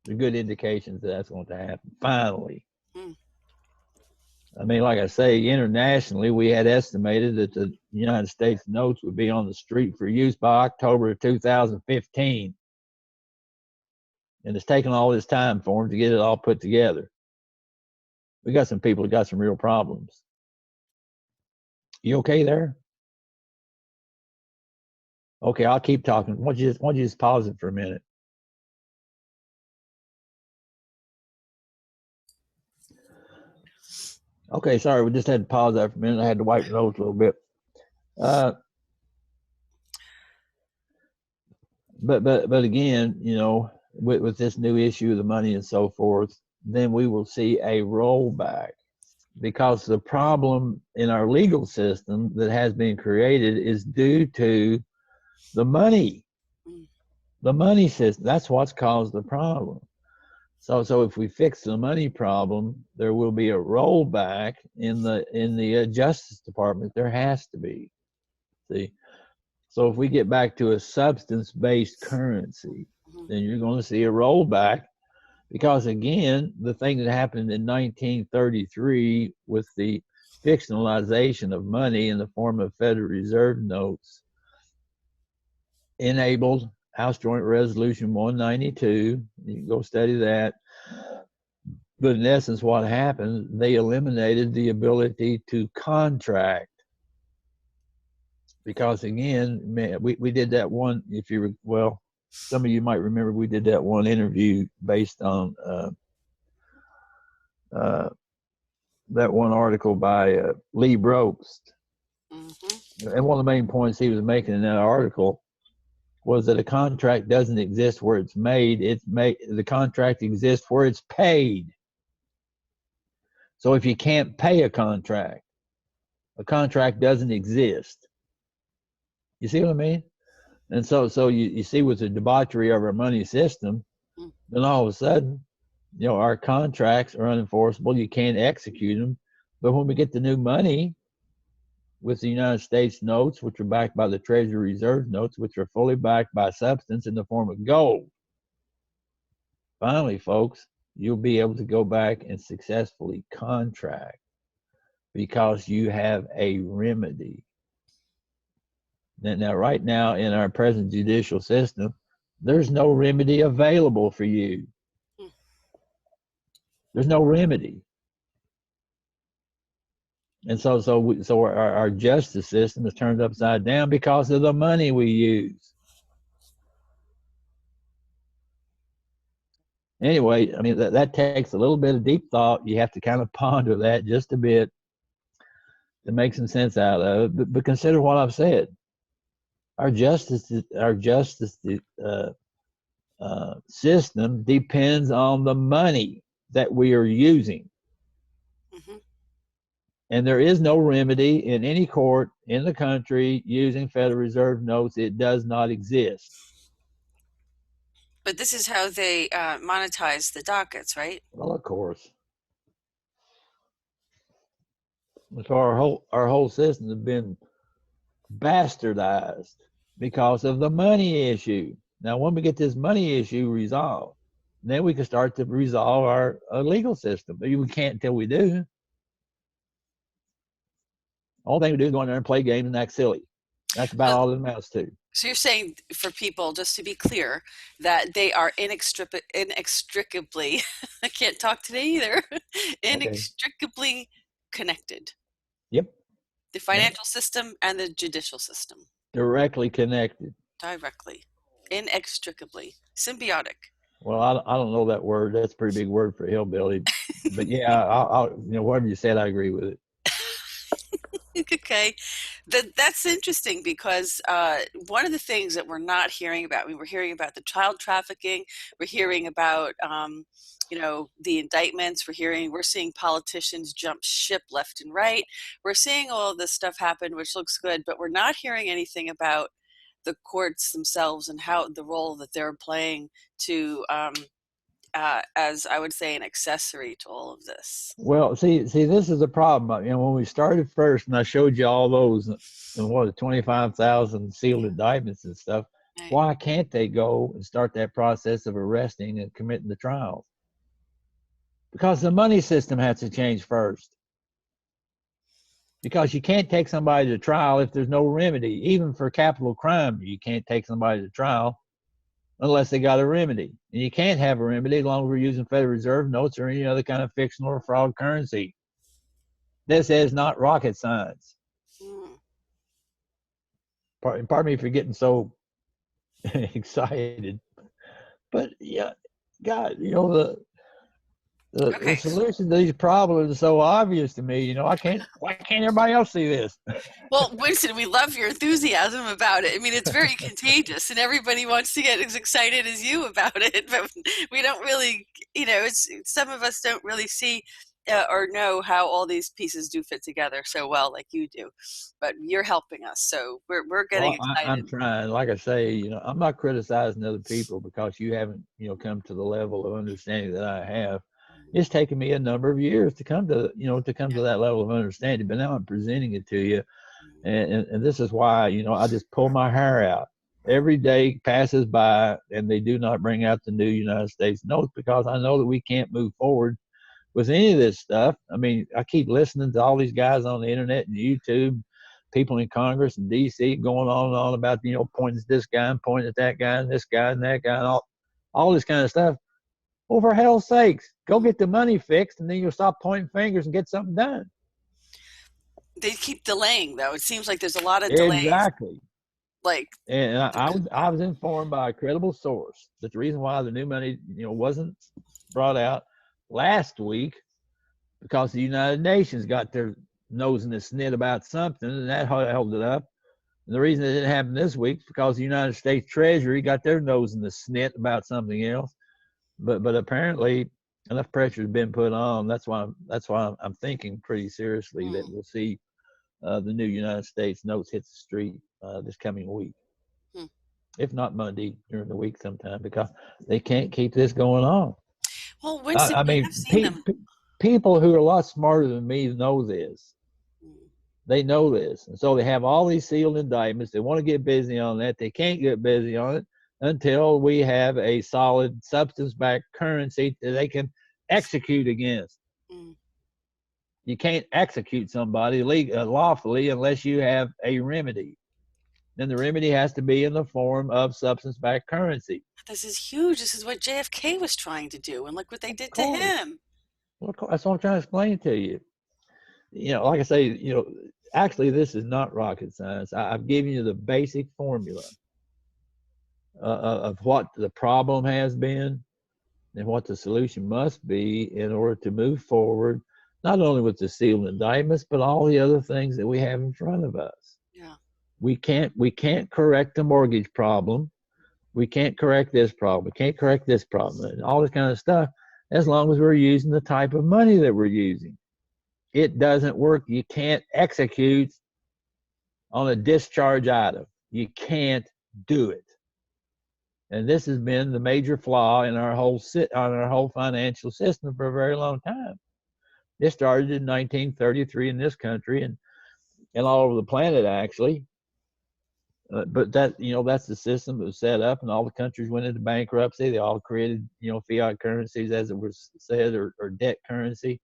There are good indications that that's going to happen, finally. I mean, like I say, internationally, we had estimated that the United States notes would be on the street for use by October of 2015. And it's taken all this time for them to get it all put together. We got some people who got some real problems. You okay there? Okay, I'll keep talking. Why don't you just pause it for a minute? Okay, sorry, we just had to pause that for a minute. I had to wipe the nose a little bit. But again, with this new issue of the money and so forth, then we will see a rollback, because the problem in our legal system that has been created is due to the money system. That's what's caused the problem. So if we fix the money problem, there will be a rollback in the Justice Department. There has to be. See, so if we get back to a substance-based currency, then you're going to see a rollback, because again, the thing that happened in 1933 with the fictionalization of money in the form of Federal Reserve notes enabled House Joint Resolution 192. You can go study that. But in essence, what happened, they eliminated the ability to contract. Because again, man, we did that one, some of you might remember we did that one interview based on that one article by Lee Brobst. And one of the main points he was making in that article was that a contract doesn't exist where it's made. The contract exists where it's paid. So if you can't pay a contract doesn't exist. You see what I mean? And so you see, with the debauchery of our money system, then all of a sudden, our contracts are unenforceable. You can't execute them. But when we get the new money, with the United States notes, which are backed by the Treasury Reserve notes, which are fully backed by substance in the form of gold. Finally, folks, you'll be able to go back and successfully contract because you have a remedy. Now, right now, in our present judicial system, there's no remedy available for you. There's no remedy. And so our justice system is turned upside down because of the money we use. Anyway, I mean, that takes a little bit of deep thought. You have to kind of ponder that just a bit to make some sense out of it. But consider what I've said. Our justice system depends on the money that we are using. Mm-hmm. And there is no remedy in any court in the country using Federal Reserve notes. It does not exist. But this is how they monetize the dockets, right? Well, of course. So our whole system has been bastardized because of the money issue. Now, when we get this money issue resolved, then we can start to resolve our legal system. But we can't until we do. All thing we do is go in there and play games and act silly. That's about all it amounts to. So you're saying for people, just to be clear, that they are inextricably, I can't talk today either, inextricably connected. Yep. The financial system and the judicial system. Directly connected. Directly. Inextricably. Symbiotic. Well, I don't know that word. That's a pretty big word for hillbilly. But yeah, I'll whatever you said, I agree with it. Okay. That's interesting because one of the things that we're not hearing about, we're hearing about the child trafficking, we're hearing about, the indictments, we're seeing politicians jump ship left and right. We're seeing all of this stuff happen, which looks good, but we're not hearing anything about the courts themselves and how the role that they're playing to, as I would say, an accessory to all of this. Well, see, this is a problem. When we started first, and I showed you all those, 25,000 sealed indictments and stuff. Right. Why can't they go and start that process of arresting and committing the trials? Because the money system has to change first. Because you can't take somebody to trial if there's no remedy. Even for capital crime, you can't take somebody to trial unless they got a remedy. And you can't have a remedy as long as we're using Federal Reserve notes or any other kind of fictional or fraud currency. This is not rocket science. Pardon me for getting so excited. But yeah, God, the solution to these problems is so obvious to me. Why can't everybody else see this? Well, Winston, we love your enthusiasm about it. I mean, it's very contagious, and everybody wants to get as excited as you about it. But we don't really, some of us don't really see or know how all these pieces do fit together so well, like you do. But you're helping us, so we're getting excited. I'm trying. Like I say, I'm not criticizing other people because you haven't, come to the level of understanding that I have. It's taken me a number of years to come to, to that level of understanding, but now I'm presenting it to you. And this is why, I just pull my hair out. Every day passes by and they do not bring out the new United States notes because I know that we can't move forward with any of this stuff. I mean, I keep listening to all these guys on the internet and YouTube, people in Congress and DC going on and on about, pointing at this guy and pointing at that guy and this guy and that guy and all this kind of stuff. Well, for hell's sakes, go get the money fixed, and then you'll stop pointing fingers and get something done. They keep delaying, though. It seems like there's a lot of delays. Exactly. And I was informed by a credible source that the reason why the new money, wasn't brought out last week because the United Nations got their nose in the snit about something, and that held it up. And the reason it didn't happen this week is because the United States Treasury got their nose in the snit about something else. But apparently enough pressure has been put on. That's why I'm thinking pretty seriously that we'll see the new United States notes hit the street this coming week, if not Monday during the week sometime, because they can't keep this going on. Well, Winston, people who are a lot smarter than me know this. They know this. And so they have all these sealed indictments. They want to get busy on that. They can't get busy on it until we have a solid substance-backed currency that they can execute against. Mm. You can't execute somebody lawfully unless you have a remedy. Then the remedy has to be in the form of substance-backed currency. This is huge. This is what JFK was trying to do, and look what they Of did to course. him. Well, that's what I'm trying to explain to you. Like I say, actually, this is not rocket science. I've given you the basic formula of what the problem has been and what the solution must be in order to move forward, not only with the sealed indictments, but all the other things that we have in front of us. Yeah. We can't correct the mortgage problem. We can't correct this problem. We can't correct this problem, and all this kind of stuff, as long as we're using the type of money that we're using. It doesn't work. You can't execute on a discharge item. You can't do it. And this has been the major flaw in our whole financial system for a very long time. This started in 1933 in this country and all over the planet, actually. But that's the system that was set up, and all the countries went into bankruptcy. They all created, fiat currencies, as it was said, or debt currency.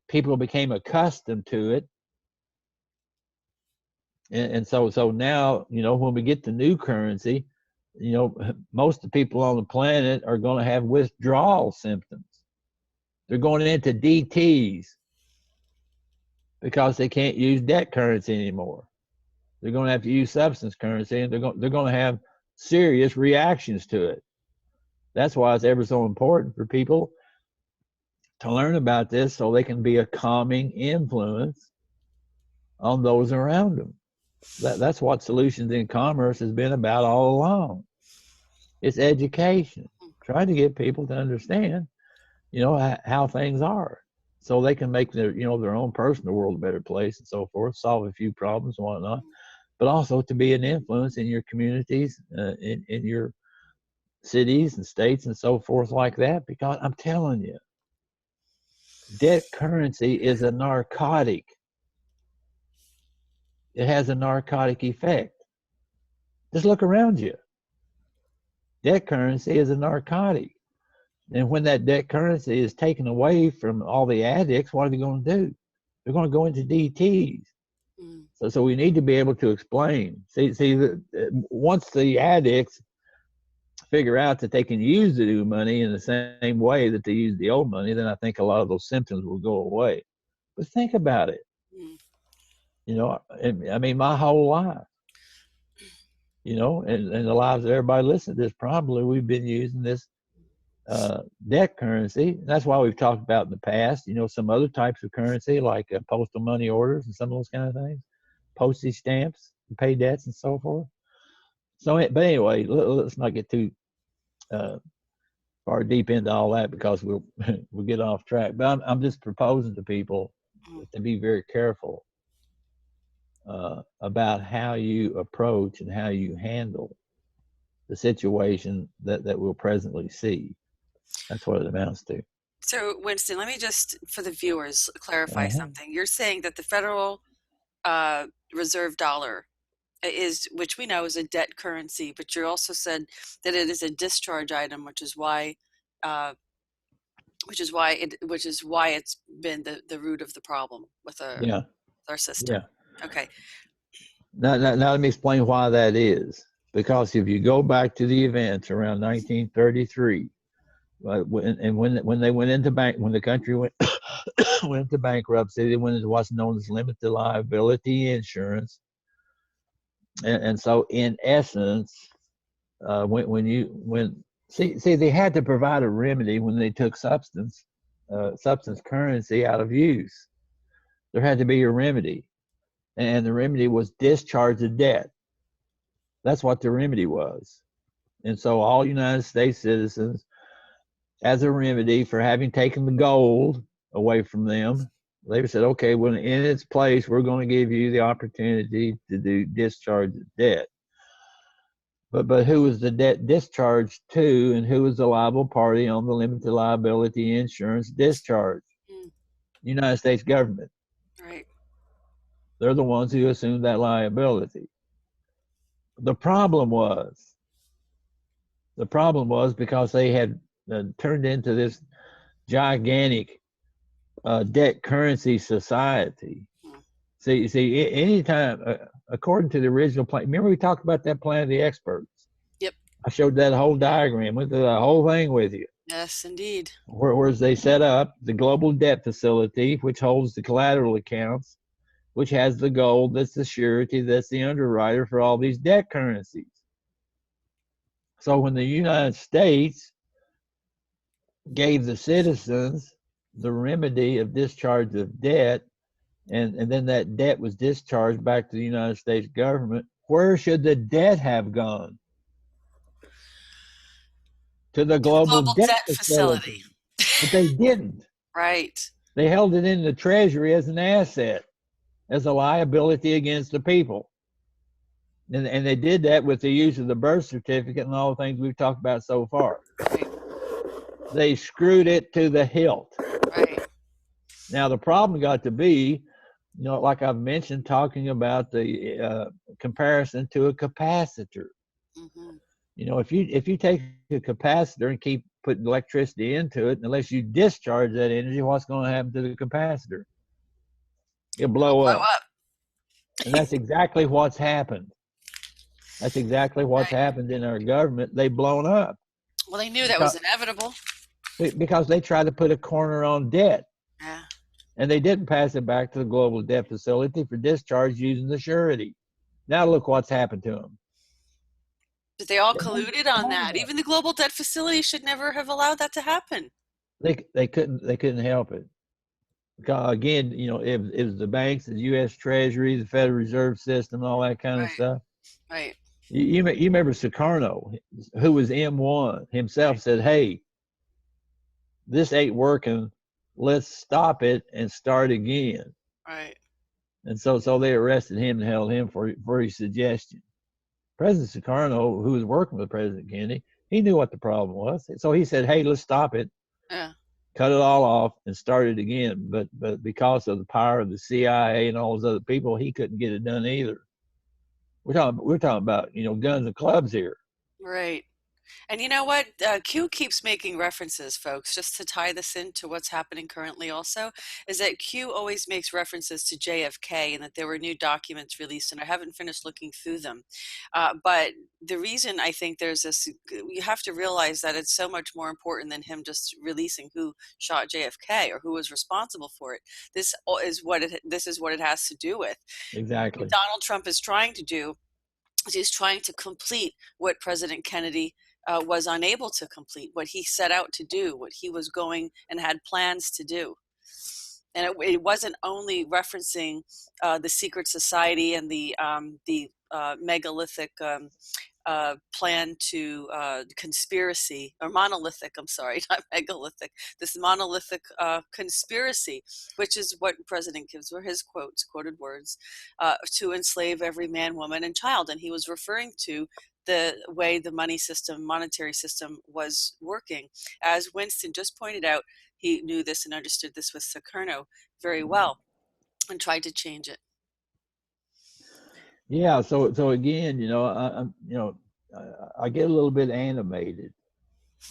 People became accustomed to it. And so now, when we get the new currency, most of the people on the planet are going to have withdrawal symptoms. They're going into DTs because they can't use debt currency anymore. They're going to have to use substance currency, and they're going to have serious reactions to it. That's why it's ever so important for people to learn about this, so they can be a calming influence on those around them. That's what Solutions in Commerce has been about all along. It's education, trying to get people to understand, how things are, so they can make their own personal world a better place and so forth, solve a few problems and whatnot, but also to be an influence in your communities, in your cities and states and so forth like that. Because I'm telling you, debt currency is a narcotic. It has a narcotic effect. Just look around you. Debt currency is a narcotic. And when that debt currency is taken away from all the addicts, what are they going to do? They're going to go into DTs. Mm. So we need to be able to explain. Once the addicts figure out that they can use the new money in the same way that they use the old money, then I think a lot of those symptoms will go away. But think about it. I mean, my whole life, and the lives of everybody listening to this, probably we've been using this debt currency. That's why we've talked about in the past, some other types of currency like postal money orders and some of those kind of things, postage stamps, pay debts and so forth. But anyway, let's not get too far deep into all that, because we'll get off track. But I'm just proposing to people to be very careful about how you approach and how you handle the situation that we'll presently see. That's what it amounts to. So, Winston, let me just, for the viewers, clarify something. You're saying that the Federal Reserve dollar which we know is a debt currency, but you also said that it is a discharge item, which is why it's been the root of the problem with our system. Yeah. Okay. Now let me explain why that is. Because if you go back to the events around 1933, when they went into when the country went into bankruptcy, they went into what's known as limited liability insurance. And so, in essence, they had to provide a remedy when they took substance currency out of use. There had to be a remedy, and the remedy was discharge of debt. That's what the remedy was. And so, all United States citizens, as a remedy for having taken the gold away from them, they said, okay, well, in its place, we're going to give you the opportunity to do discharge of debt. But who was the debt discharged to, and who was the liable party on the limited liability insurance discharge? United States government. Right. They're the ones who assumed that liability. The problem was because they had turned into this gigantic debt currency society. See, anytime, according to the original plan, remember we talked about that plan of the experts? Yep. I showed that whole diagram, went through the whole thing with you. Yes, indeed. Whereas they set up the global debt facility, which holds the collateral accounts, which has the gold, that's the surety, that's the underwriter for all these debt currencies. So when the United States gave the citizens the remedy of discharge of debt, and then that debt was discharged back to the United States government, where should the debt have gone? To the To the global global debt debt facility. facility. But they didn't. Right. They held it in the Treasury as an asset, as a liability against the people. And they did that with the use of the birth certificate and all the things we've talked about so far. Right. They screwed it to the hilt. Right. Now, the problem got to be, like I've mentioned, talking about the comparison to a capacitor. Mm-hmm. If you take a capacitor and keep putting electricity into it, unless you discharge that energy, what's going to happen to the capacitor? It'll blow Blow up. up. And that's exactly what's happened. That's exactly what's happened in our government. They've blown up. Well, they knew that was inevitable. Because they tried to put a corner on debt. Yeah. And they didn't pass it back to the global debt facility for discharge using the surety. Now look what's happened to them. But they all colluded on that. Even the global debt facility should never have allowed that to happen. They couldn't help it. Because again, it was the banks, the U.S. Treasury, the Federal Reserve System, all that kind of stuff. Right. You remember Sukarno, who was M1 himself, said, "Hey, this ain't working. Let's stop it and start again." Right. And so they arrested him and held him for his suggestion. President Sukarno, who was working with President Kennedy, he knew what the problem was. So he said, "Hey, let's stop it. Yeah. Cut it all off and start it again." But because of the power of the CIA and all those other people, he couldn't get it done either. We're talking about guns and clubs here. Right. And you know what? Q keeps making references, folks, just to tie this into what's happening currently also, is that Q always makes references to JFK and that there were new documents released, and I haven't finished looking through them. But the reason I think there's this, you have to realize that it's so much more important than him just releasing who shot JFK or who was responsible for it. This is what it has to do with. Exactly. What Donald Trump is trying to do is he's trying to complete what President Kennedy was unable to complete, what he set out to do, what he was going and had plans to do. And it wasn't only referencing the secret society and the megalithic plan to conspiracy, or monolithic, I'm sorry, not megalithic, this monolithic conspiracy, which is what President gives were his quoted words, to enslave every man, woman, and child. And he was referring to the way the monetary system was working. As Winston just pointed out, he knew this and understood this with Sukarno very well and tried to change it. Yeah. So again, I get a little bit animated,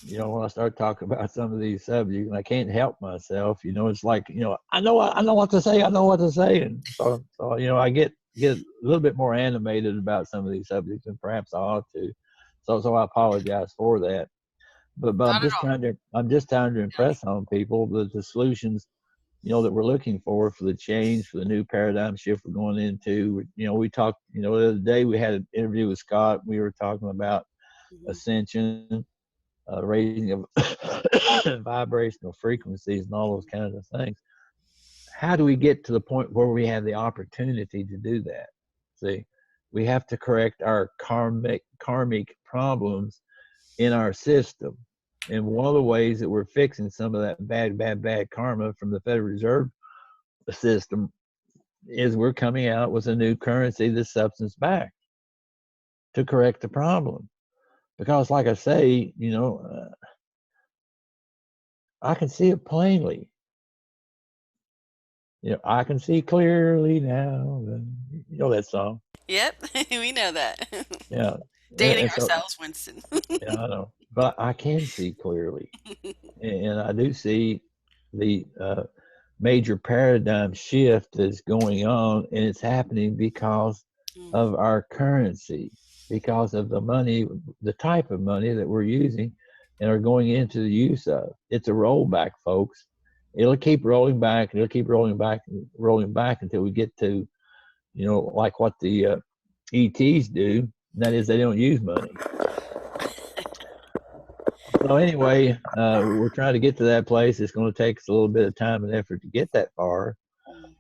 when I start talking about some of these subjects, and I can't help myself. It's like, I know what to say. I know what to say, and so I get a little bit more animated about some of these subjects, and perhaps I ought to. So I apologize for that. But I'm just trying to impress on people that the solutions, that we're looking for the change, for the new paradigm shift we're going into. We talked, the other day we had an interview with Scott. We were talking about ascension, raising of vibrational frequencies and all those kinds of things. How do we get to the point where we have the opportunity to do that? See, we have to correct our karmic problems in our system. And one of the ways that we're fixing some of that bad karma from the Federal Reserve System is we're coming out with a new currency that's substance-backed to correct the problem. Because like I say, I can see it plainly. I can see clearly now. You know that song. Yep, we know that. Yeah. Dating And so, ourselves, Winston. yeah, I know. But I can see clearly. And I do see the major paradigm shift that's going on, and it's happening because Mm, of our currency, because of the money, the type of money that we're using and are going into the use of. It's a rollback, folks. It'll keep rolling back, and it'll keep rolling back and rolling back until we get to, like what the ETs do. And that is, they don't use money. So anyway, we're trying to get to that place. It's going to take us a little bit of time and effort to get that far. mm.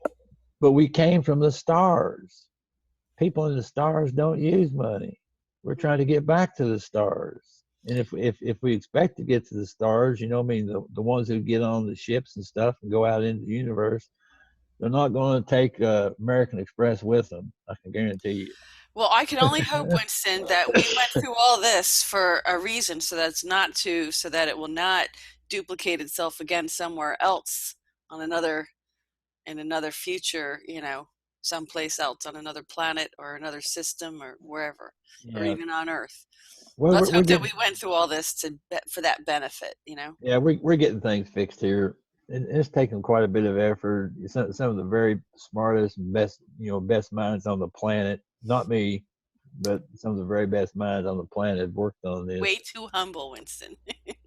But we came from the stars. People in the stars don't use money. We're trying to get back to the stars. And if we expect to get to the stars, I mean, the ones who get on the ships and stuff and go out into the universe, they're not going to take American Express with them. I can guarantee you. Well, I can only hope, Winston, that we went through all this for a reason, so that it will not duplicate itself again somewhere else on in another future, someplace else on another planet or another system or wherever, or Yeah. even on Earth. Well, Let's we're hope that we getting went through all this for that benefit. yeah we're getting things fixed here. And it's taken quite a bit of effort. Some of the very smartest, best minds on the planet. Not me, but some of the very best minds on the planet have worked on Way this. too humble, Winston.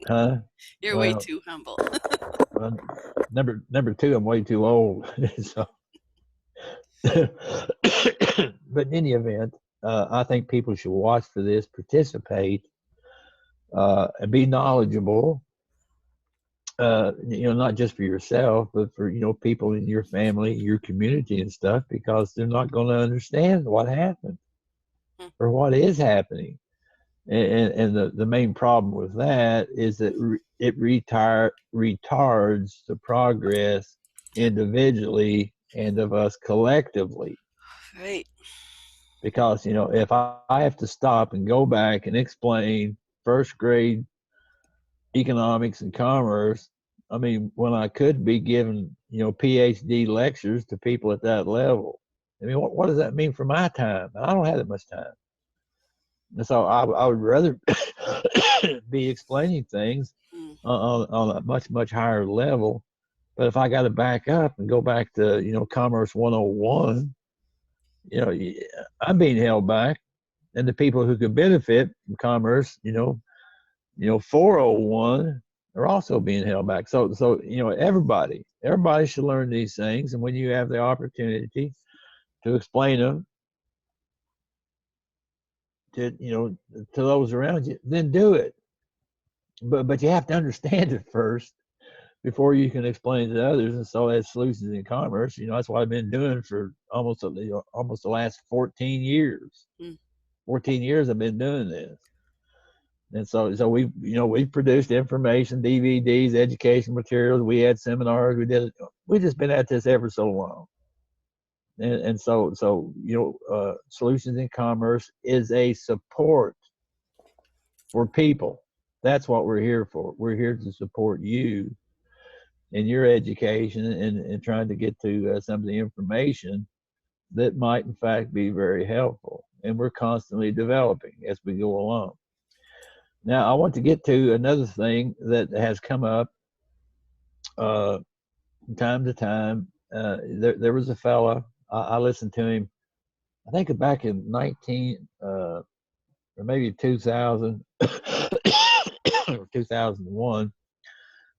Huh? You're way Well, too humble. well number two, I'm way too old. So, but in any event, I think people should watch for this, participate, and be knowledgeable. Not just for yourself, but for people in your family, your community, and stuff, because they're not going to understand what happened Hmm. or what is happening. And the main problem with that is that it retards the progress individually and of us collectively. Right. Because if I have to stop and go back and explain first grade economics and commerce, I mean, when I could be giving PhD lectures to people at that level, I mean, what does that mean for my time? I don't have that much time. And so I would rather be explaining things Mm. on a much, much higher level. But if I got to back up and go back to, Commerce 101, I'm being held back. And the people who could benefit from commerce, 401 are also being held back. So everybody should learn these things. And when you have the opportunity to explain them to those around you, then do it. But you have to understand it first before you can explain it to others. And so as Solutions in Commerce, that's what I've been doing for almost the last 14 years. Mm. 14 years I've been doing this. And so we've produced information, DVDs, education materials. We had seminars. We've just been at this ever so long. And so Solutions in Commerce is a support for people. That's what we're here for. We're here to support you in your education and trying to get to some of the information that might in fact be very helpful. And we're constantly developing as we go along. Now, I want to get to another thing that has come up from time to time. There was a fella, I listened to him, I think back in 19, or maybe 2000, or 2001.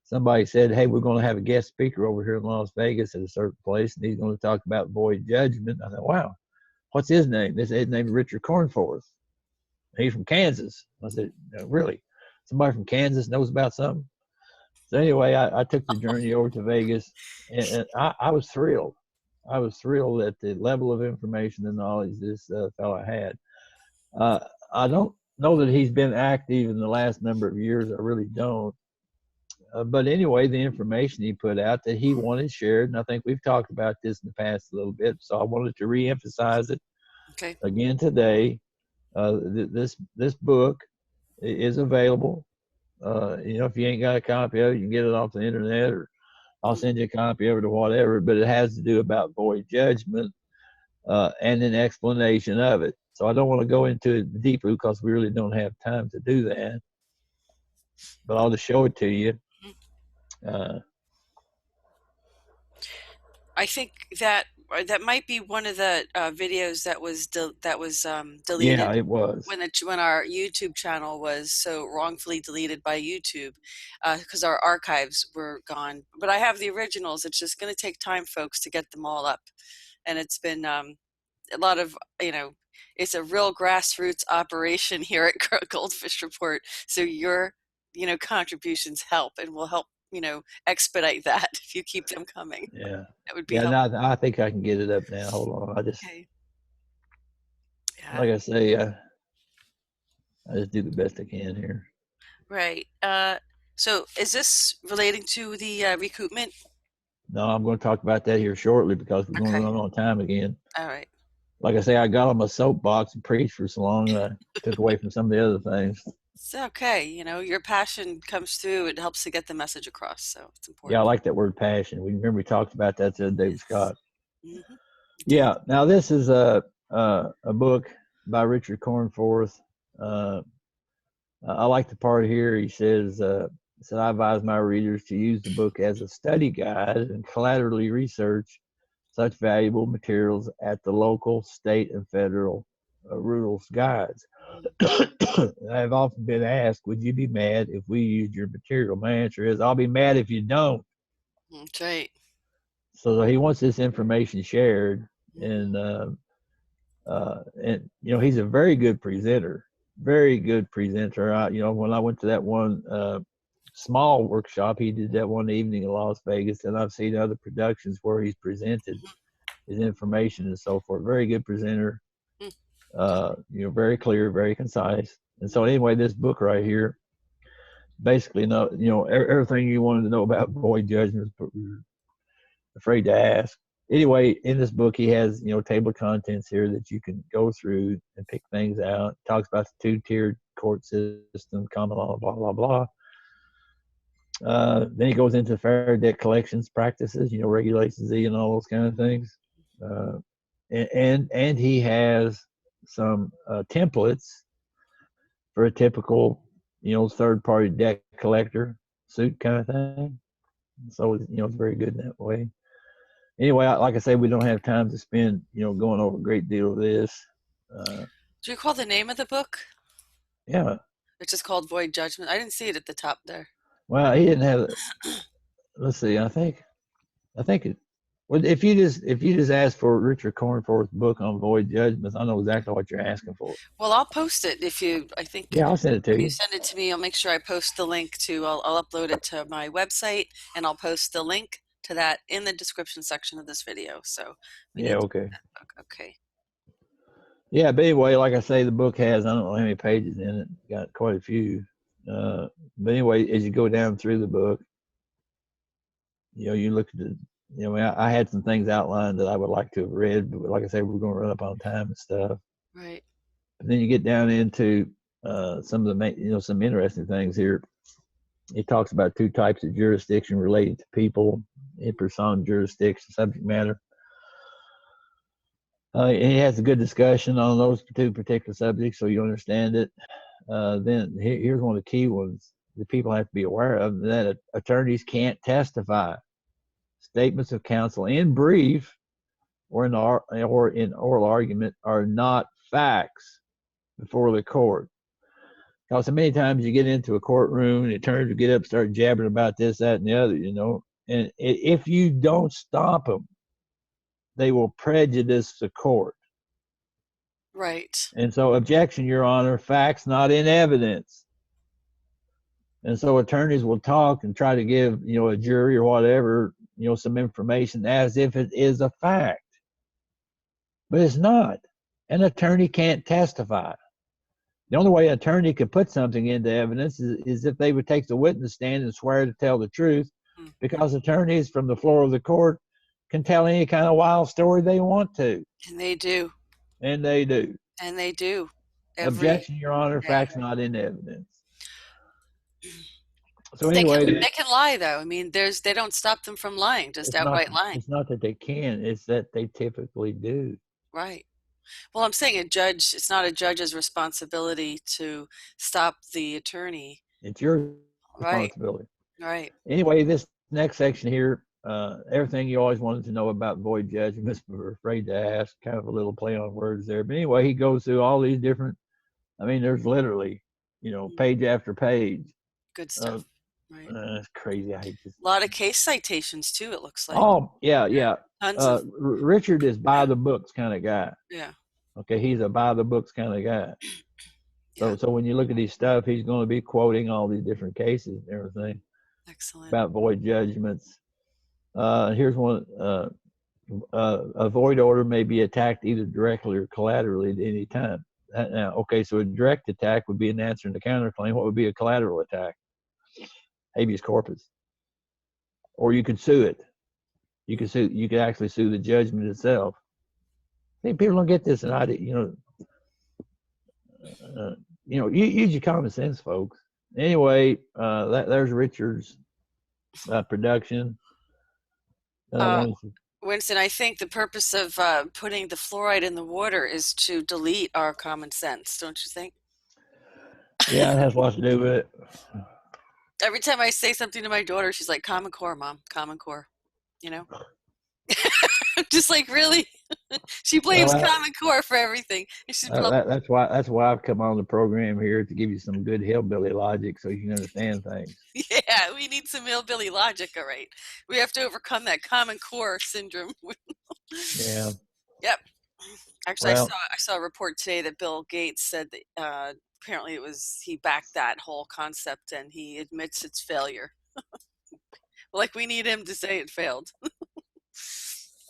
Somebody said, hey, we're going to have a guest speaker over here in Las Vegas at a certain place, and he's going to talk about void judgment. I thought, wow, what's his name? His name is Richard Cornforth. He's from Kansas. I said, really? Somebody from Kansas knows about something? So anyway, I took the journey over to Vegas, and I was thrilled. I was thrilled at the level of information and knowledge this fellow had. I don't know that he's been active in the last number of years. I really don't. But anyway, the information he put out that he wanted shared, and I think we've talked about this in the past a little bit, so I wanted to reemphasize it Okay. again today. This book is available. If you ain't got a copy of it, you can get it off the internet or I'll send you a copy of it or whatever, but it has to do about void judgment and an explanation of it. So I don't want to go into it deeply because we really don't have time to do that. But I'll just show it to you. Uh, I think that that might be one of the videos that was yeah, deleted it was. when our YouTube channel was so wrongfully deleted by YouTube, because our archives were gone. But I have the originals. It's just going to take time, folks, to get them all up, and it's been a lot of, it's a real grassroots operation here at Goldfish Report. So your, contributions help and will help, expedite that if you keep them coming. Yeah. That would be Yeah, helpful. now I think I can get it up now. Hold on. Okay. Yeah. Like I say, I just do the best I can here. Right. So is this relating to the recoupment? No, I'm going to talk about that here shortly because we're going to Okay. run on time again. All right. Like I say, I got on my soapbox and preached for so long that I took away from some of the other things. It's okay. Your passion comes through. It helps to get the message across. So it's Yeah, I important. like that word passion. We remember we talked about that the other day with Yes. Scott. Mm-hmm. Yeah. Now this is a book by Richard Cornforth. I like the part here. He says, I advise my readers to use the book as a study guide and collaterally research such valuable materials at the local, state, and federal rules guides. I've often been asked, would you be mad if we used your material? My answer is, I'll be mad if you don't. That's right. So he wants this information shared, Mm-hmm. and he's a very good presenter, very good presenter. When I went to that one small workshop, he did that one evening in Las Vegas, and I've seen other productions where he's presented his information and so forth. Very good presenter, very clear, very concise. And so anyway, this book right here, basically, everything you wanted to know about void judgments, but we're afraid to ask. Anyway, in this book, he has table of contents here that you can go through and pick things out. Talks about the two-tiered court system, common law, blah blah blah. Then he goes into fair debt collections practices, regulations Z and all those kind of things. And he has some templates for a typical, third-party debt collector suit kind of thing. So it's very good in that way. Anyway, like I say, we don't have time to spend, going over a great deal of this. Do you recall the name of the book? Yeah. It's just called Void Judgment. I didn't see it at the top there. Well, he didn't have. Let's see. I think it. Well, if you just ask for Richard Cornforth's book on void judgments, I know exactly what you're asking for. Well, I'll post it I think Yeah, I'll send it to if you you. send it to me, I'll make sure I post the link I'll upload it to my website, and I'll post the link to that in the description section of this video. So we Yeah. need to Okay. that book. Okay. Yeah, but anyway, like I say, the book has, I don't know how many pages in it. Got quite a few. But anyway, as you go down through the book, you look at I had some things outlined that I would like to have read, but like I say, we're going to run up on time and stuff. Right. And then you get down into some of the some interesting things here. It talks about two types of jurisdiction related to people: in person jurisdiction, subject matter. And he has a good discussion on those two particular subjects, so you understand it. Then here's one of the key ones that people have to be aware of: that attorneys can't testify. Statements of counsel in brief or in oral argument are not facts before the court. Because so many times you get into a courtroom and attorneys will get up and start jabbering about this, that, and the other, and if you don't stop them, they will prejudice the court. Right. And so, objection, Your Honor, facts not in evidence. And so attorneys will talk and try to give, a jury or whatever, some information as if it is a fact. But it's not. An attorney can't testify. The only way an attorney could put something into evidence is if they would take the witness stand and swear to tell the truth, because attorneys from the floor of the court can tell any kind of wild story they want to. And they do. And they do. And they do. Objection, Your Honor, day. facts not in evidence. So anyway, They can lie though. I mean, they don't stop them from lying, just outright lying. it's not that they can, it's that they typically do. Right. Well, I'm saying it's not a judge's responsibility to stop the attorney. It's your Right. responsibility. Right. Anyway, this next section here, everything you always wanted to know about void judgments, but were afraid to ask, kind of a little play on words there. But anyway, he goes through all these different, I mean, there's literally, page after page. Good stuff. Right. It's crazy. I hate this. A lot of case citations too, it looks like. Oh, yeah. Tons of. Richard is by the books kind of guy. Yeah. Okay, he's a by the books kind of guy. So when you look at his stuff, he's going to be quoting all these different cases and everything. Excellent. About void judgments. Here's one. A void order may be attacked either directly or collaterally at any time. Now, okay, so a direct attack would be an answer in the counterclaim. What would be a collateral attack? Habeas corpus. Or you could sue it. You could actually sue the judgment itself. I think people don't get this, and use your common sense, folks. Anyway, there's Richard's production. Winston, I think the purpose of putting the fluoride in the water is to delete our common sense, don't you think? Yeah, it has a lot to do with it. Every time I say something to my daughter, she's like, Common Core, Mom, Common Core, Just like, really? She blames Common Core for everything. That's why I've come on the program here, to give you some good hillbilly logic so you can understand things. Yeah, we need some hillbilly logic, all right. We have to overcome that Common Core syndrome. Yeah. Yep. Actually, I saw a report today that Bill Gates said that apparently he backed that whole concept and he admits its failure. Like, we need him to say it failed.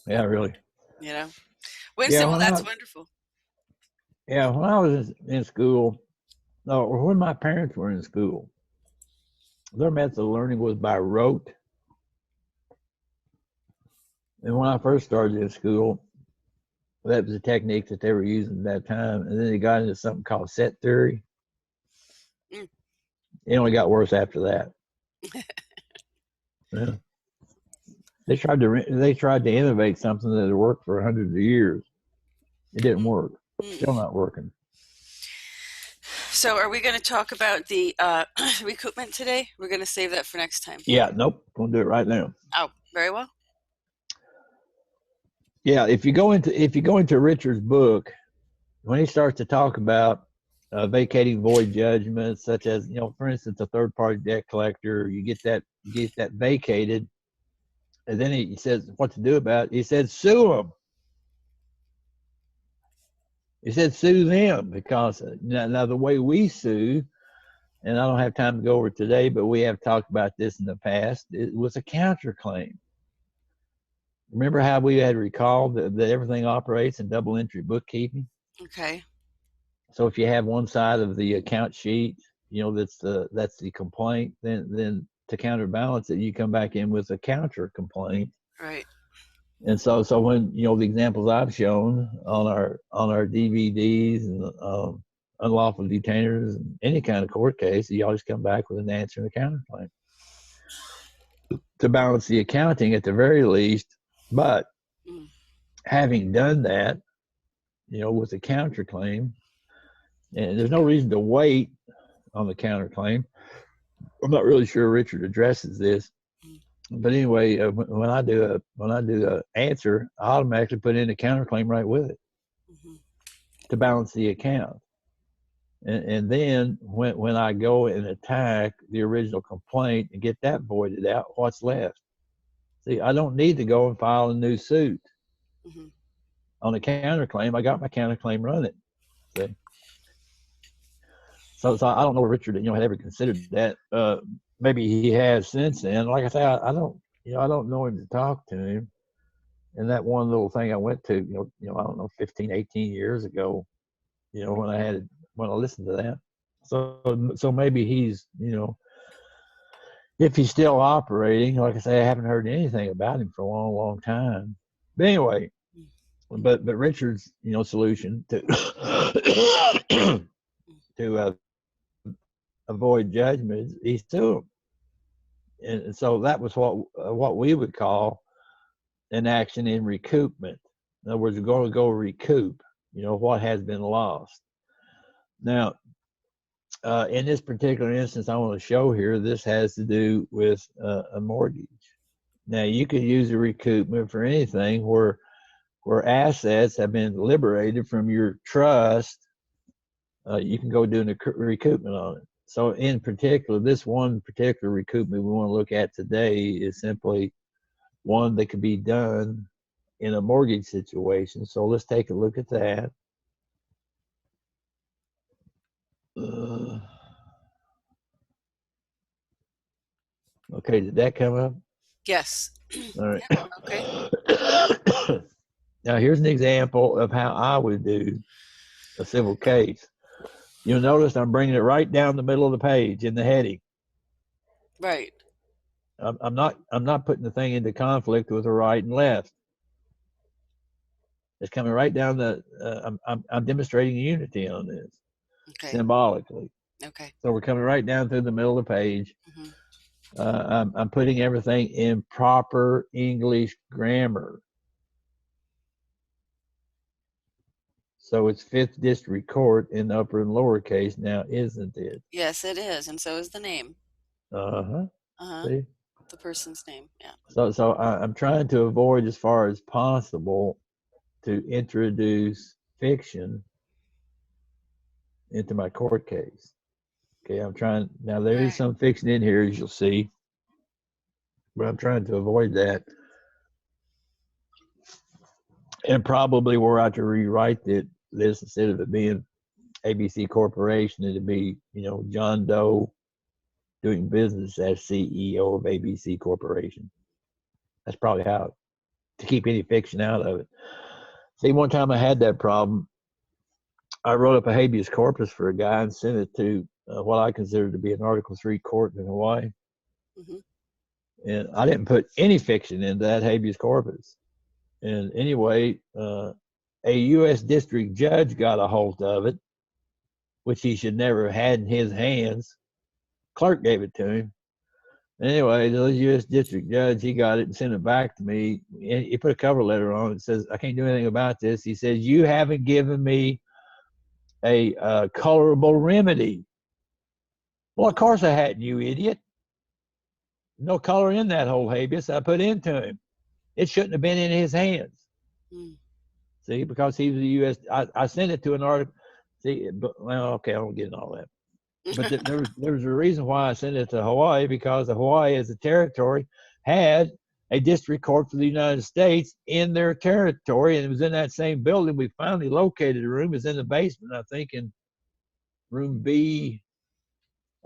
Yeah, really. Winston, well, that's wonderful. Yeah, when I was in school, or when my parents were in school, their method of learning was by rote. And when I first started in school, that was a technique that they were using at that time. And then they got into something called set theory. It only got worse after that. Yeah. They tried to innovate something that had worked for hundreds of years. It didn't work. Still not working. So are we going to talk about the recoupment today? We're going to save that for next time. Yeah, nope. We'll do it right now. Oh, very well. Yeah, if you go into Richard's book, when he starts to talk about vacating void judgments, such as, for instance, a third-party debt collector, you get that vacated. And then he says what to do about it. He said, sue them. He said, sue them, because now the way we sue, and I don't have time to go over it today, but we have talked about this in the past, it was a counterclaim. Remember how we had recalled that everything operates in double entry bookkeeping? Okay. So if you have one side of the account sheet, that's the complaint, then to counterbalance it, you come back in with a counter complaint. Right. And so when the examples I've shown on our DVDs and unlawful detainers and any kind of court case, you always come back with an answer and a counterclaim to balance the accounting at the very least. But having done that, with a counterclaim, and there's no reason to wait on the counterclaim. I'm not really sure Richard addresses this, but anyway, when I do a answer, I automatically put in a counterclaim right with it to balance the account. And then when I go and attack the original complaint and get that voided out, what's left? See, I don't need to go and file a new suit on a counterclaim. I got my counterclaim running. See? So I don't know if Richard, had ever considered that. Maybe he has since then. Like I say, I don't know him to talk to him. And that one little thing I went to, I don't know, 15, 18 years ago, when I listened to that. So maybe he's, if he's still operating, like I say, I haven't heard anything about him for a long, long time. But anyway, but Richard's, solution to avoid judgment, he's sue him. And so that was what we would call an action in recoupment. In other words, we're going to go recoup, what has been lost. Now, in this particular instance I want to show here, this has to do with a mortgage. Now, you could use a recoupment for anything where assets have been liberated from your trust. You can go do a recoupment on it. So in particular, this one particular recoupment we want to look at today is simply one that could be done in a mortgage situation. So let's take a look at that. Okay, did that come up? Yes. All right. Yeah, okay. Now here's an example of how I would do a civil case. You'll notice I'm bringing it right down the middle of the page in the heading. Right. I'm not putting the thing into conflict with the right and left. It's coming right down I'm demonstrating unity on this, okay, symbolically. Okay. So we're coming right down through the middle of the page. I'm putting everything in proper English grammar. So it's 5th District Court in upper and lower case now, isn't it? Yes, it is, and so is the name. See? The person's name, yeah. So I'm trying to avoid, as far as possible, to introduce fiction into my court case. Okay, I'm trying. Now, there is some fiction in here, as you'll see, but I'm trying to avoid that. And probably were I to rewrite this, instead of it being ABC Corporation, it'd be, John Doe doing business as CEO of ABC Corporation. That's probably how to keep any fiction out of it. See, one time I had that problem. I wrote up a habeas corpus for a guy and sent it to what I consider to be an Article III court in Hawaii. And I didn't put any fiction into that habeas corpus. And anyway, a U.S. district judge got a hold of it, which he should never have had in his hands. Clerk gave it to him. Anyway, the U.S. district judge, he got it and sent it back to me. He put a cover letter on it. It says, I can't do anything about this. He says, you haven't given me a colorable remedy. Well, of course I hadn't, you idiot. No color in that whole habeas I put into him. It shouldn't have been in his hands. See, because he was the U.S. I sent it to an article. See, but, well, okay, I won't get into all that. But there was a reason why I sent it to Hawaii, because Hawaii, as a territory, had a district court for the United States in their territory, and it was in that same building. We finally located a room. It's in the basement, I think, in room B,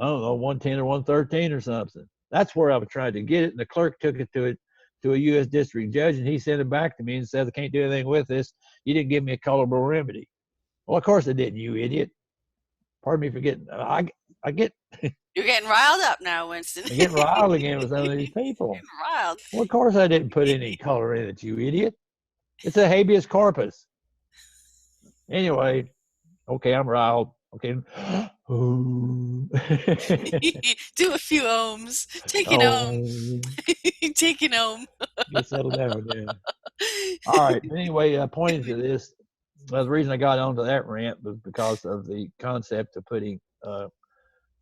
I don't know, 110 or 113 or something. That's where I was trying to get it, and the clerk took it to a U.S. district judge, and he sent it back to me and said, I can't do anything with this. You didn't give me a colorable remedy. Well, of course I didn't, you idiot. Pardon me for getting, I get. You're getting riled up now, Winston. I get riled again with some of these people. Getting riled. Well, of course I didn't put any color in it, you idiot. It's a habeas corpus. Anyway, okay, I'm riled. Okay. Do a few ohms. Take an ohm. Take an ohm. Get settled down there. All right. Anyway, pointing to this, the reason I got onto that rant was because of the concept of putting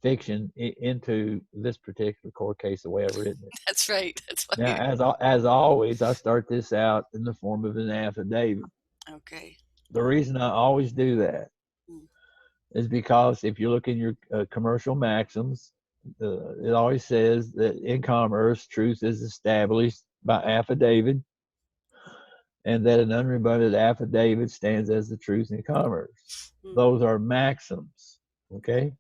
fiction into this particular court case, the way I've written it. That's right. That's why. Now, as always, I start this out in the form of an affidavit. Okay. The reason I always do that is because if you look in your commercial maxims, it always says that in commerce, truth is established by affidavit, and that an unrebutted affidavit stands as the truth in commerce. Those are maxims, okay?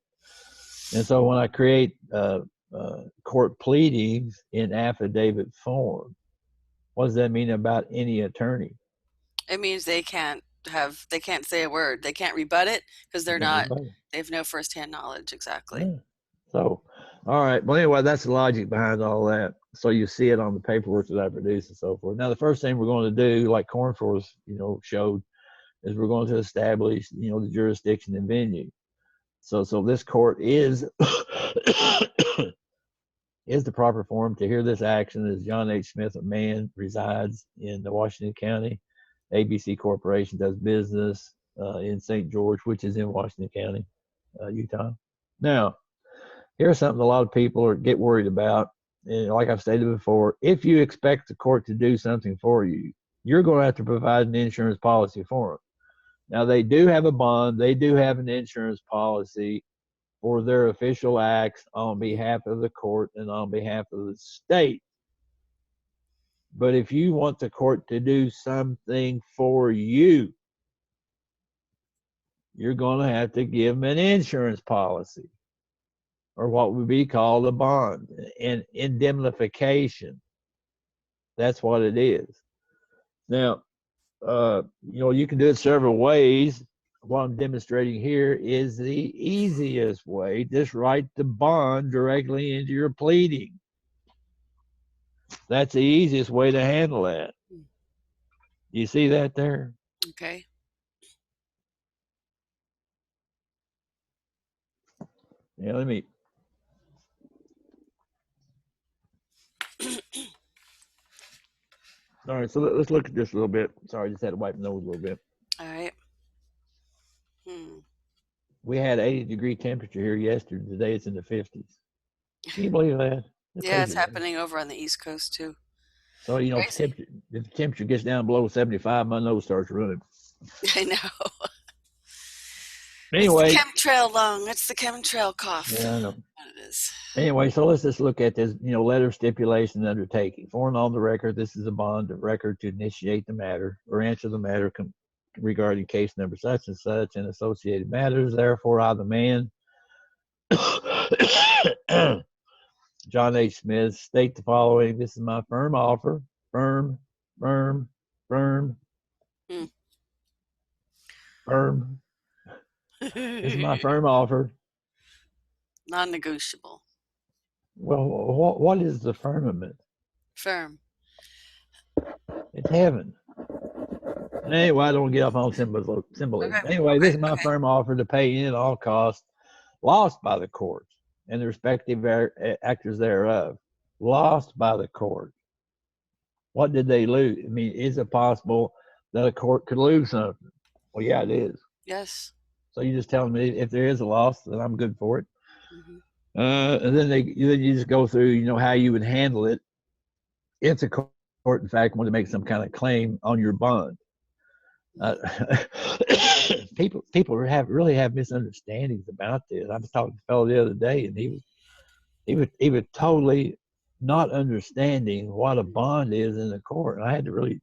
And so when I create court pleadings in affidavit form, what does that mean about any attorney? It means they can't say a word. They can't rebut it because they have no firsthand knowledge. Exactly. Yeah. So, all right. Well, anyway, that's the logic behind all that. So you see it on the paperwork that I produce and so forth. Now, the first thing we're going to do, like Cornforth, showed, is we're going to establish, the jurisdiction and venue. So this court is is the proper forum to hear this action is John H. Smith, a man, resides in the Washington County. ABC Corporation does business in St. George, which is in Washington County, Utah. Now, here's something a lot of people get worried about. And like I've stated before, if you expect the court to do something for you, you're going to have to provide an insurance policy for them. Now, they do have a bond. They do have an insurance policy for their official acts on behalf of the court and on behalf of the state. But if you want the court to do something for you, you're going to have to give them an insurance policy, or what would be called a bond, an indemnification. That's what it is. Now, you can do it several ways. What I'm demonstrating here is the easiest way. Just write the bond directly into your pleading. That's the easiest way to handle that. You see that there? Okay. Yeah, let me. All right, so let's look at this a little bit. Sorry, I just had to wipe my nose a little bit. All right. We had 80-degree temperature here yesterday. Today it's in the 50s. Can you believe that? Yeah, it's happening over on the East Coast too. So, if the temperature gets down below 75, my nose starts running. I know. Anyway. It's the chemtrail lung. It's the chemtrail cough. Yeah, I know. It is. Anyway, so let's just look at this, letter of stipulation and undertaking. For and on the record, this is a bond of record to initiate the matter or answer the matter regarding case number such and such and associated matters. Therefore, I, the man, John H. Smith, state the following. This is my firm offer. Firm. This is my firm offer. Non-negotiable. Well, what is the firmament? Firm. It's heaven. Anyway, I don't get off on symbolism. Okay. Anyway, this is my firm offer to pay in all costs lost by the court and the respective actors thereof. Lost by the court. What did they lose? I mean, is it possible that a court could lose something? Well, yeah, it is. Yes. So you just tell me if there is a loss, then I'm good for it. And then you just go through, how you would handle it if the court, in fact, wanted to make some kind of claim on your bond. People really have misunderstandings about this. I was talking to a fellow the other day, and he was totally not understanding what a bond is in the court. And I had to really,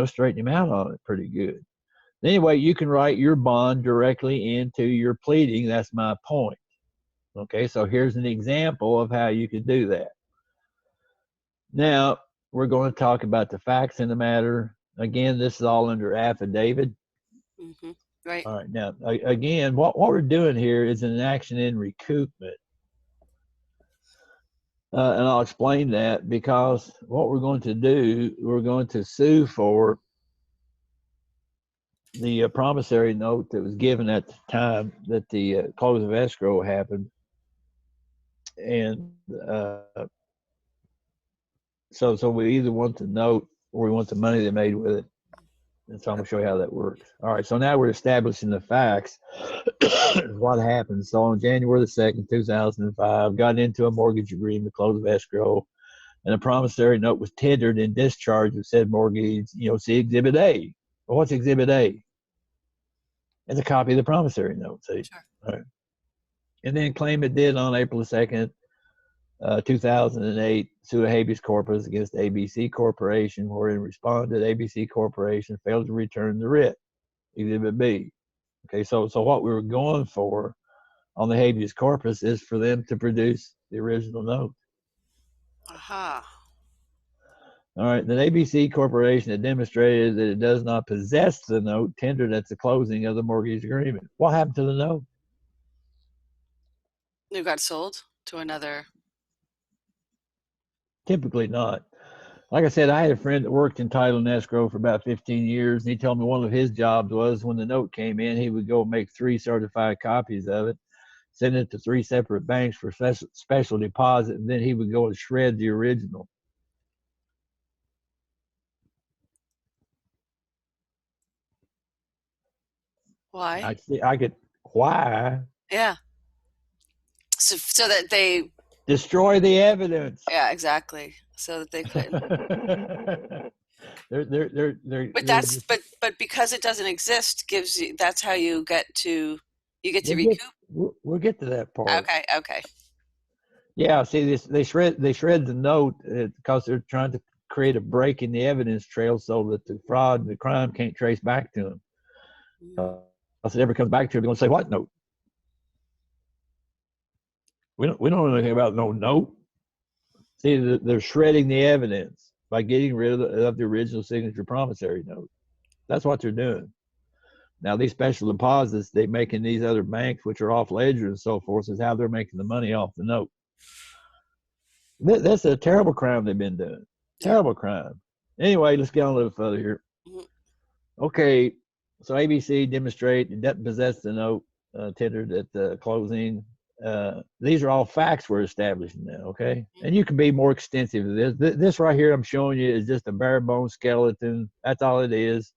straighten him out on it pretty good. Anyway, you can write your bond directly into your pleading. That's my point. Okay, so here's an example of how you could do that. Now, we're going to talk about the facts in the matter. Again, this is all under affidavit. Right. All right. Now, again, what we're doing here is an action in recoupment. And I'll explain that, because what we're going to do, we're going to sue for the promissory note that was given at the time that the close of escrow happened. And so we either want the note or we want the money they made with it. And so I'm going to show you how that works. All right, so now we're establishing the facts. What happened? So on January the 2nd, 2005, got into a mortgage agreement, close of escrow, and a promissory note was tendered in discharge of said mortgage, see Exhibit A. Well, what's Exhibit A? It's a copy of the promissory note, see? Sure. All right. And then claim it did on April the 2nd, 2008, sue habeas corpus against ABC Corporation, wherein responded ABC Corporation failed to return the writ, Exhibit B. Okay, so what we were going for on the habeas corpus is for them to produce the original note. Aha. All right, then ABC Corporation had demonstrated that it does not possess the note tendered at the closing of the mortgage agreement. What happened to the note? It got sold to another. Typically not. Like I said, I had a friend that worked in title and escrow for about 15 years, and he told me one of his jobs was when the note came in, he would go make 3 certified copies of it, send it to 3 separate banks for special deposit, and then he would go and shred the original. Why? I could, why? Yeah. So that they, Destroy the evidence. yeah, exactly. So that they couldn't. But because it doesn't exist, gives you, that's how you get to recoup. We'll get to that part. Okay. Yeah, see, they shred the note because they're trying to create a break in the evidence trail so that the fraud and the crime can't trace back to them. If it ever comes back to them, they're going to say, "What note? We don't know anything about no note." See, they're shredding the evidence by getting rid of the original signature promissory note. That's what they're doing. Now, these special deposits they make in these other banks, which are off ledger and so forth, is how they're making the money off the note. That's a terrible crime they've been doing. Terrible crime. Anyway, let's get on a little further here. Okay, so ABC demonstrate it doesn't possess the note tendered at the closing. These are all facts we're establishing now, okay? And you can be more extensive than this. This right here I'm showing you is just a bare bones skeleton. That's all it is.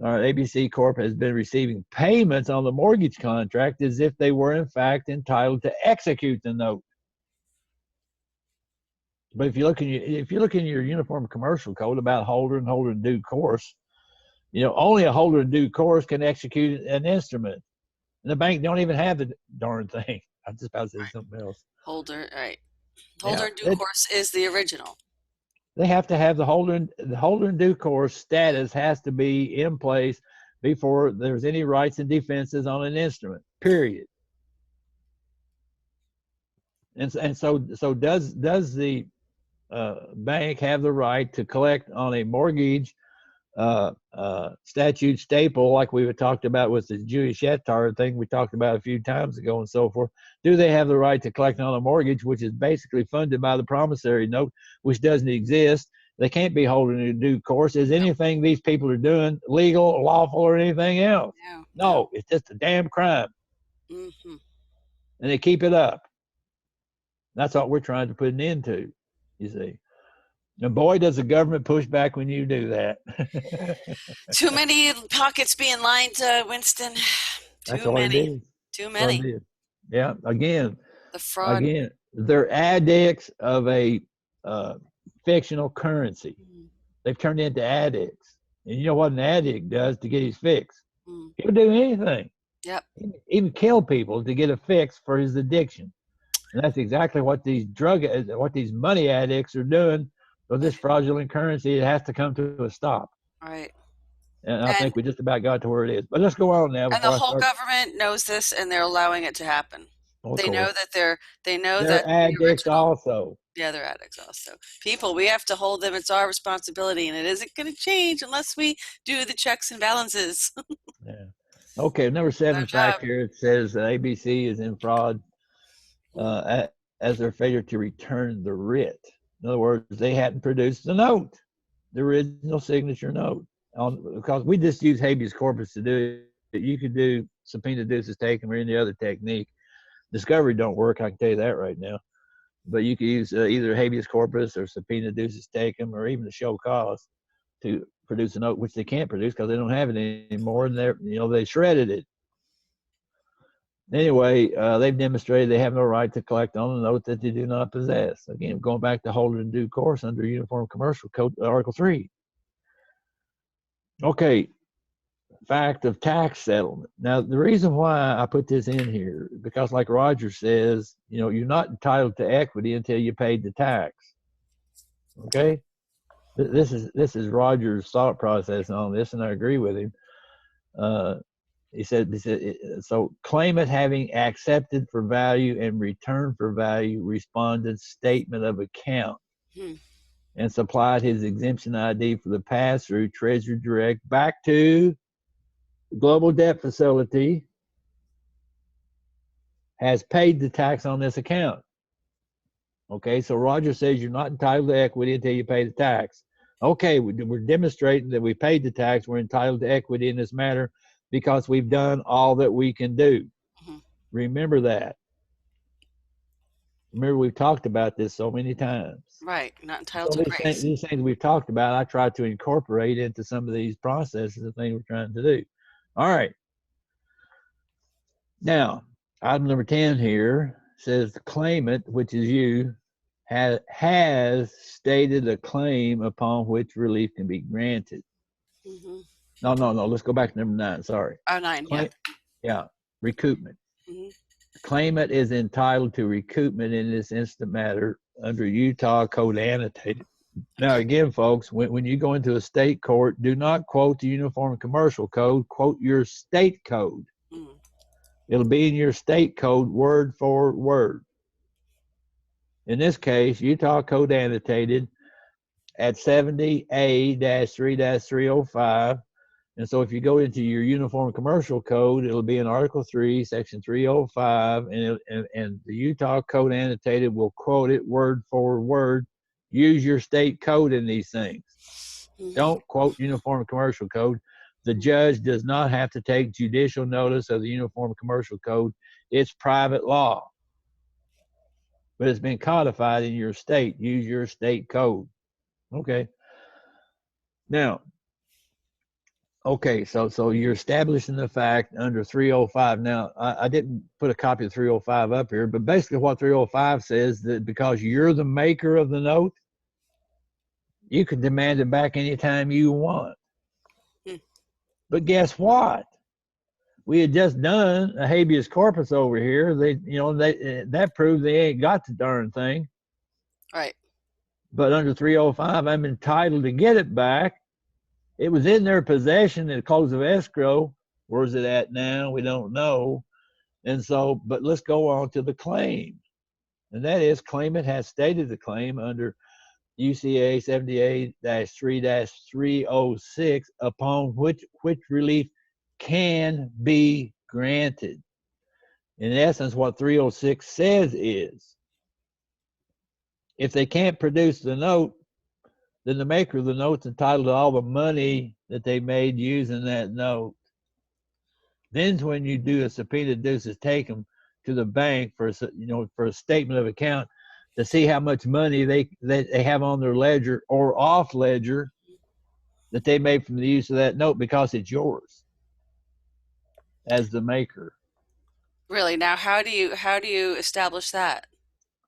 All right, ABC Corp has been receiving payments on the mortgage contract as if they were in fact entitled to execute the note. But if you look in your Uniform Commercial Code about holder and holder in due course, only a holder in due course can execute an instrument. And the bank don't even have the darn thing. I was just about to say something else. Holder, right. Holder in due course is the original. They have to have the holder in due course status has to be in place before there's any rights and defenses on an instrument, period. And so does the bank have the right to collect on a mortgage statute staple like we talked about with the Jewish Yetar thing we talked about a few times ago and so forth? Do they have the right to collect on a mortgage which is basically funded by the promissory note, which doesn't exist? They can't be holding in due course. Is anything these people are doing legal, lawful, or anything else? No, it's just a damn crime. And they keep it up. That's what we're trying to put an end to, you see. And boy, does the government push back when you do that. Too many pockets being lined, Winston. That's all it is. Too many. Yeah. Again, the fraud. They're addicts of a fictional currency. They've turned into addicts. And you know what an addict does to get his fix? He'll do anything. Yep. Even kill people to get a fix for his addiction. And that's exactly what these money addicts are doing. So this fraudulent currency, it has to come to a stop. Right. And I think we just about got to where it is. But let's go on now. And the whole government knows this, and they're allowing it to happen. They know that they're addicts also. Yeah, they're addicts also. People, we have to hold them. It's our responsibility, and it isn't going to change unless we do the checks and balances. Yeah. Okay, number 7 fact here. It says ABC is in fraud as their failure to return the writ. In other words, they hadn't produced the note, the original signature note. Because we just use habeas corpus to do it. You could do subpoena duces tecum or any other technique. Discovery don't work, I can tell you that right now. But you could use either habeas corpus or subpoena duces tecum or even the show cause to produce a note, which they can't produce because they don't have it anymore, and they shredded it. Anyway, they've demonstrated they have no right to collect on a note that they do not possess. Again, going back to holder in due course under Uniform Commercial Code, Article 3. Okay, fact of tax settlement. Now, the reason why I put this in here, because like Roger says, you're not entitled to equity until you paid the tax. Okay? This is Roger's thought process on this, and I agree with him. He said, so claimant having accepted for value and returned for value respondent's statement of account and supplied his exemption ID for the pass-through Treasury Direct back to the Global Debt Facility, has paid the tax on this account. Okay, so Roger says you're not entitled to equity until you pay the tax. Okay, we're demonstrating that we paid the tax. We're entitled to equity in this matter because we've done all that we can do. Remember that. Remember, we've talked about this so many times. Right. Not entitled So to grace. these things we've talked about, I try to incorporate into some of these processes and things we're trying to do. All right. Now, item number 10 here says the claimant, which is you, has stated a claim upon which relief can be granted. Mm-hmm. No. Let's go back to number 9. Sorry. Oh, 9. Yeah. Yeah. Recoupment. Mm-hmm. Claimant is entitled to recoupment in this instant matter under Utah Code Annotated. Now, Okay. again, folks, when you go into a state court, do not quote the Uniform Commercial Code. Quote your state code. Mm. It'll be in your state code word for word. In this case, Utah Code Annotated at 70A-3-305. And so if you go into your Uniform Commercial Code, it'll be in Article 3, Section 305, and the Utah Code Annotated will quote it word for word. Use your state code in these things. Mm-hmm. Don't quote Uniform Commercial Code. The judge does not have to take judicial notice of the Uniform Commercial Code. It's private law, but it's been codified in your state. Use your state code. Okay. Now, okay, so you're establishing the fact under 305. Now, I didn't put a copy of 305 up here, but basically what 305 says that because you're the maker of the note, you can demand it back anytime you want. Mm. But guess what? We had just done a habeas corpus over here. That proved they ain't got the darn thing. Right. But under 305, I'm entitled to get it back. It was in their possession at the close of escrow. Where's it at now? We don't know. And so, but let's go on to the claim. And that is, claimant has stated the claim under UCA 78-3-306 upon which relief can be granted. In essence, what 306 says is, if they can't produce the note, then the maker of the note's entitled to all the money that they made using that note. Then when you do a subpoena duces, take them to the bank for a statement of account to see how much money they have on their ledger or off ledger that they made from the use of that note, because it's yours as the maker. Really? Now, how do you establish that?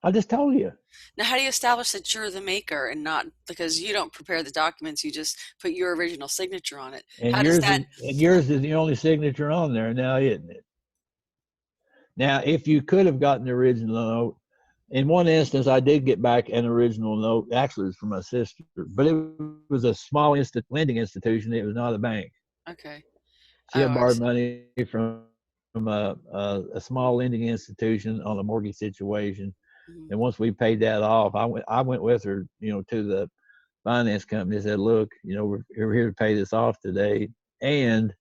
I just told you. Now, how do you establish that you're the maker and not, because you don't prepare the documents, you just put your original signature on it? And How does that? yours is the only signature on there now, isn't it? Now, if you could have gotten the original note, in one instance, I did get back an original note. Actually, it was from my sister, but it was a small lending institution. It was not a bank. Okay. She had Oh, I borrowed see. money from a small lending institution on a mortgage situation. Mhm. And once we paid that off, I went with her, to the finance company and said, look, we're here to pay this off today, and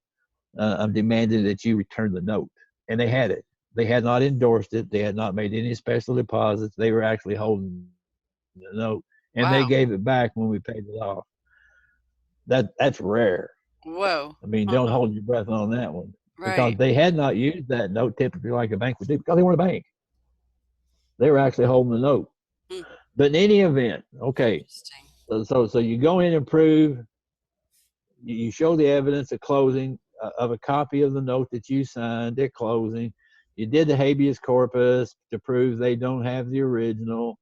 I'm demanding that you return the note. And they had it. They had not endorsed it. They had not made any special deposits. They were actually holding the note, and they Wow. gave it back when we paid it off. That's rare. Whoa. I mean, don't hold your breath on that one, because Right. they had not used that note typically like a bank would do, because they weren't a bank. They were actually holding the note. Hmm. But in any event, okay, Interesting. so you go in and prove, you show the evidence at closing of a copy of the note that you signed at closing. You did the habeas corpus to prove they don't have the original.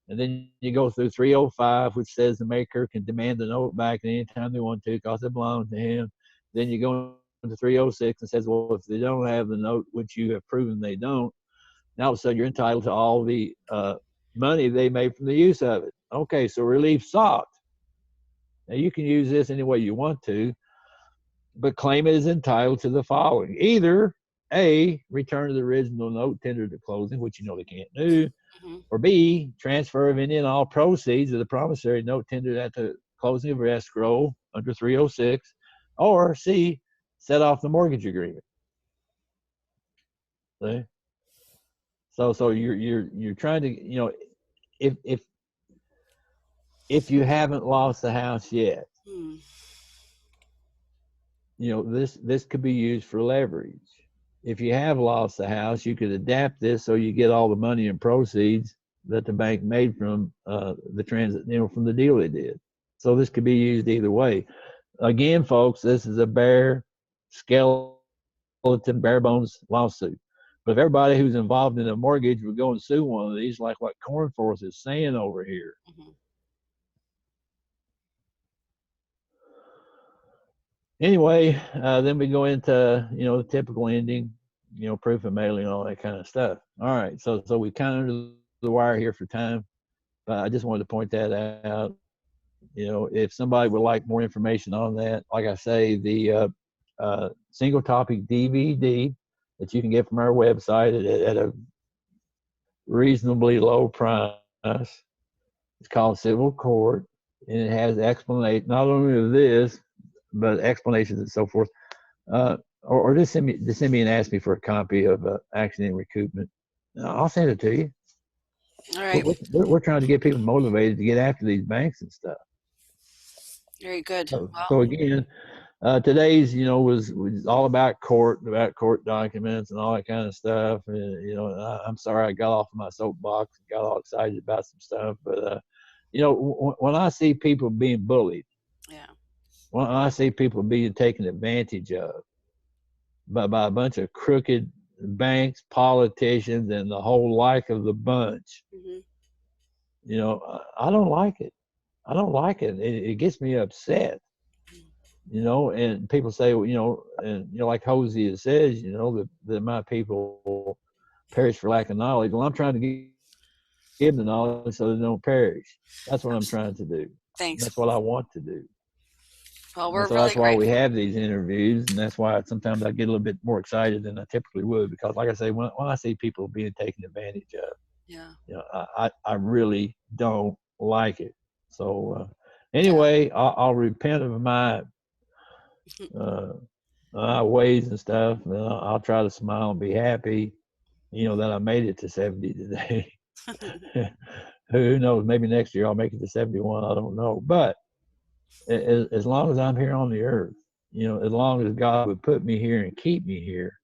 And then you go through 305, which says the maker can demand the note back anytime they want to because it belongs to him. Then you go into 306 and says, well, if they don't have the note, which you have proven they don't, now all of a sudden you're entitled to all the money they made from the use of it. Okay, so relief sought. Now you can use this any way you want to, but claimant is entitled to the following: either A, return of the original note tendered at closing, which they can't do, Hmm. or B, transfer of any and all proceeds of the promissory note tendered at the closing of escrow under 306, or C, set off the mortgage agreement. See? So you're trying to, if you haven't lost the house yet, Hmm. this could be used for leverage. if you have lost the house, you could adapt this so you get all the money and proceeds that the bank made from the transit, from the deal they did. So this could be used either way. Again, folks, this is a bare skeleton, bare bones lawsuit. But if everybody who's involved in a mortgage would go and sue one of these, like what Cornforth is saying over here. Mhm. Anyway, then we go into the typical ending, proof of mailing, all that kind of stuff. All right, so we kind of under the wire here for time, but I just wanted to point that out. If somebody would like more information on that, like I say, the single topic DVD that you can get from our website at a reasonably low price. It's called Civil Court, and it has explanation not only of this, but explanations and so forth. Or just send me and ask me for a copy of Accident Recoupment. I'll send it to you. All right. We're trying to get people motivated to get after these banks and stuff. Very good. So again, today's was all about court documents and all that kind of stuff. And I'm sorry I got off of my soapbox and got all excited about some stuff, but when I see people being bullied, yeah, when I see people being taken advantage of by a bunch of crooked banks, politicians, and the whole like of the bunch, mm-hmm. I don't like it. I don't like it. It gets me upset. And people say, like Hosea says, that my people perish for lack of knowledge. Well, I'm trying to give them the knowledge so they don't perish. That's what I'm trying to do. Thanks. That's what I want to do. Well, we're So really that's why we grateful. have these interviews, and that's why sometimes I get a little bit more excited than I typically would, because, like I say, when I see people being taken advantage of, Yeah. I really don't like it. So Yeah. anyway, I'll repent of my ways and stuff, and I'll try to smile and be happy, that I made it to 70 today. Who knows? Maybe next year I'll make it to 71. I don't know, but as long as I'm here on the earth, as long as God would put me here and keep me here,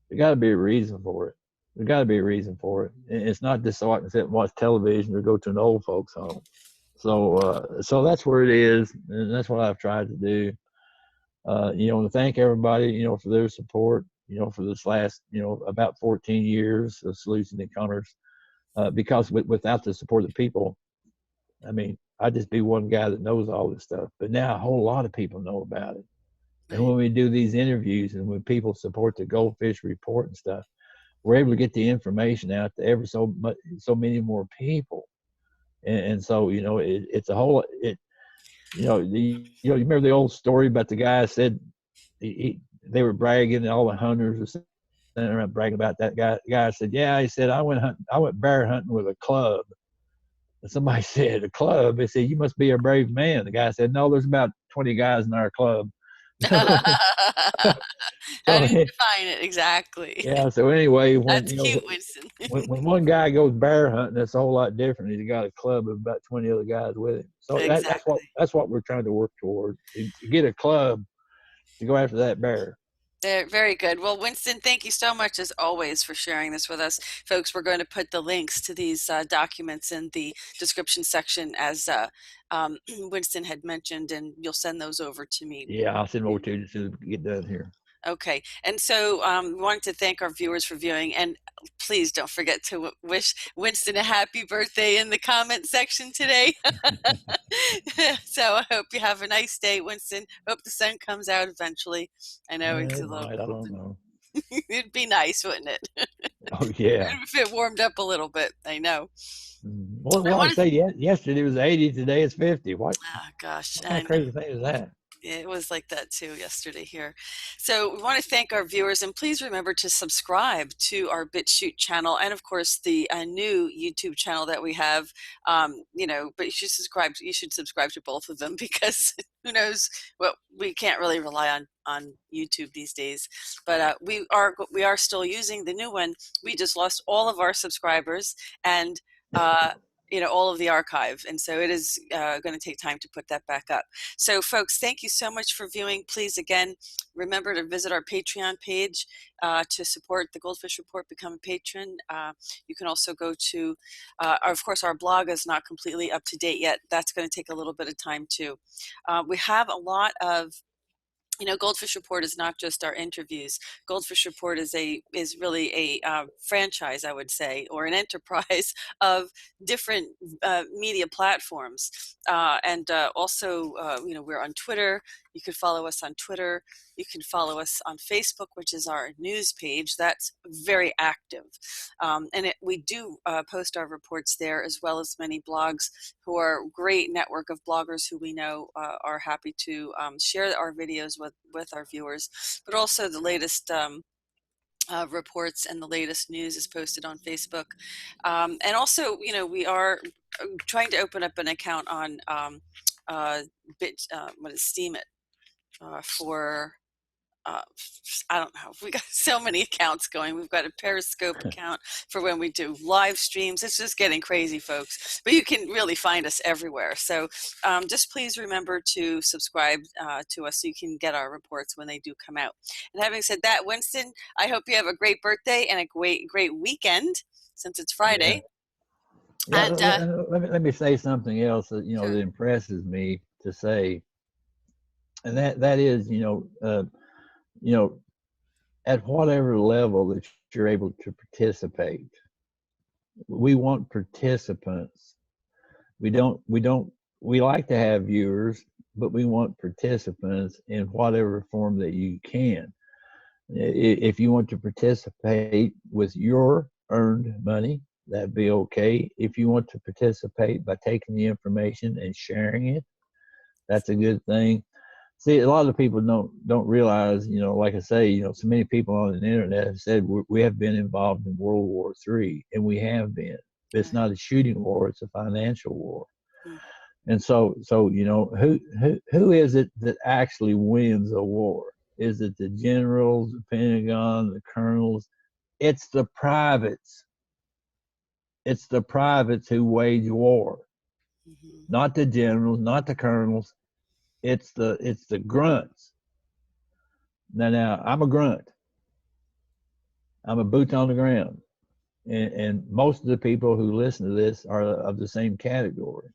there got to be a reason for it. There got to be a reason for it. And it's not just so I can sit and watch television or go to an old folks home. So that's where it is, and that's what I've tried to do. To thank everybody, for their support, for this last, about 14 years of Solution Encounters. Because without the support of the people, I mean, I'd just be one guy that knows all this stuff. But now a whole lot of people know about it. Right. And when we do these interviews and when people support the GoldFish report and stuff, we're able to get the information out to ever so many more people. And so, it's a whole, you remember the old story about the guy said they were bragging, all the hunters were sitting around bragging about that guy. The guy said, yeah, he said, I went bear hunting with a club. And somebody said, a club? They said, you must be a brave man. The guy said, no, there's about 20 guys in our club. How do you define it exactly? Yeah. So anyway, That's cute, Winston. when one guy goes bear hunting, that's a whole lot different. He's got a club of about 20 other guys with him. So Exactly. that's what we're trying to work toward. To get a club to go after that bear. They're very good. Well, Winston, thank you so much as always for sharing this with us. Folks, we're going to put the links to these documents in the description section as Winston had mentioned, and you'll send those over to me. Yeah, I'll send them over to you as soon as we get done here. Okay. And so we wanted to thank our viewers for viewing, and please don't forget to wish Winston a happy birthday in the comment section today. So I hope you have a nice day, Winston. Hope the sun comes out eventually. I know it's a little I don't know. It'd be nice, wouldn't it? Oh, yeah. If it warmed up a little bit, I know. Well, like I say, yesterday was 80, today it's 50. What gosh, kind of crazy thing is that? It was like that too yesterday here. So we want to thank our viewers, and please remember to subscribe to our BitChute channel, and of course the new YouTube channel that we have. But you should subscribe. You should subscribe to both of them, because who knows? Well, we can't really rely on YouTube these days. But we are still using the new one. We just lost all of our subscribers, and all of the archive. And so it is going to take time to put that back up. So folks, thank you so much for viewing. Please, again, remember to visit our Patreon page to support the Goldfish Report, become a patron. You can also go to, of course, our blog is not completely up to date yet. That's going to take a little bit of time too. We have a lot of, Goldfish Report is not just our interviews. Goldfish Report is really a franchise, I would say, or an enterprise of different media platforms. And also, we're on Twitter. You can follow us on Twitter. You can follow us on Facebook, which is our news page. That's very active. And we do post our reports there, as well as many blogs who are a great network of bloggers who we know are happy to share our videos with our viewers. But also the latest reports and the latest news is posted on Facebook. And also, we are trying to open up an account on Steam it for I don't know. We got so many accounts going. We've got a Periscope account for when we do live streams. It's just getting crazy, folks. But you can really find us everywhere. So just please remember to subscribe to us so you can get our reports when they do come out. And having said that, Winston, I hope you have a great birthday and a great weekend, since it's Friday. Yeah, And let me say something else that sure. that impresses me to say, and that is at whatever level that you're able to participate. We want participants. We like to have viewers, but we want participants in whatever form that you can. If you want to participate with your earned money, that'd be okay. If you want to participate by taking the information and sharing it, that's a good thing. See, a lot of people don't realize, like I say, so many people on the internet have said we have been involved in World War III, and we have been. It's not a shooting war; it's a financial war. And so who is it that actually wins a war? Is it the generals, the Pentagon, the colonels? It's the privates. It's the privates who wage war, not the generals, not the colonels. It's the grunts. Now I'm a grunt. I'm a boots on the ground, and most of the people who listen to this are of the same category.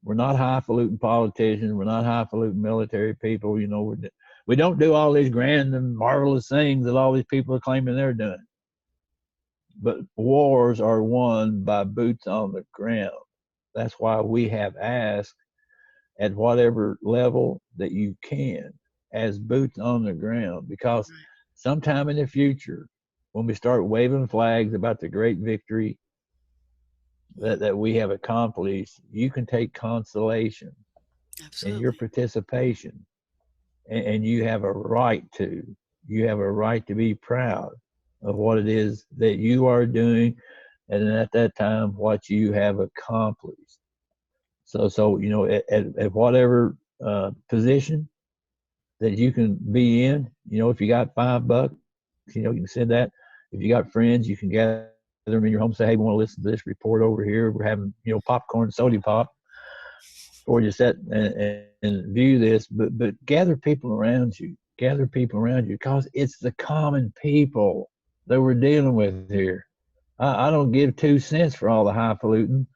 We're not highfalutin politicians. We're not highfalutin military people. We don't do all these grand and marvelous things that all these people are claiming they're doing. But wars are won by boots on the ground. That's why we have asked, at whatever level that you can, as boots on the ground, because sometime in the future, when we start waving flags about the great victory that we have accomplished, you can take consolation in your participation, and you have a right to be proud of what it is that you are doing, and at that time what you have accomplished. So at whatever position that you can be in, if you got $5, you can send that. If you got friends, you can gather them in your home, say, hey, we want to listen to this report over here. We're having popcorn, soda pop, or just sit and view this. But gather people around you. Gather people around you, because it's the common people that we're dealing with here. I don't give 2 cents for all the highfalutin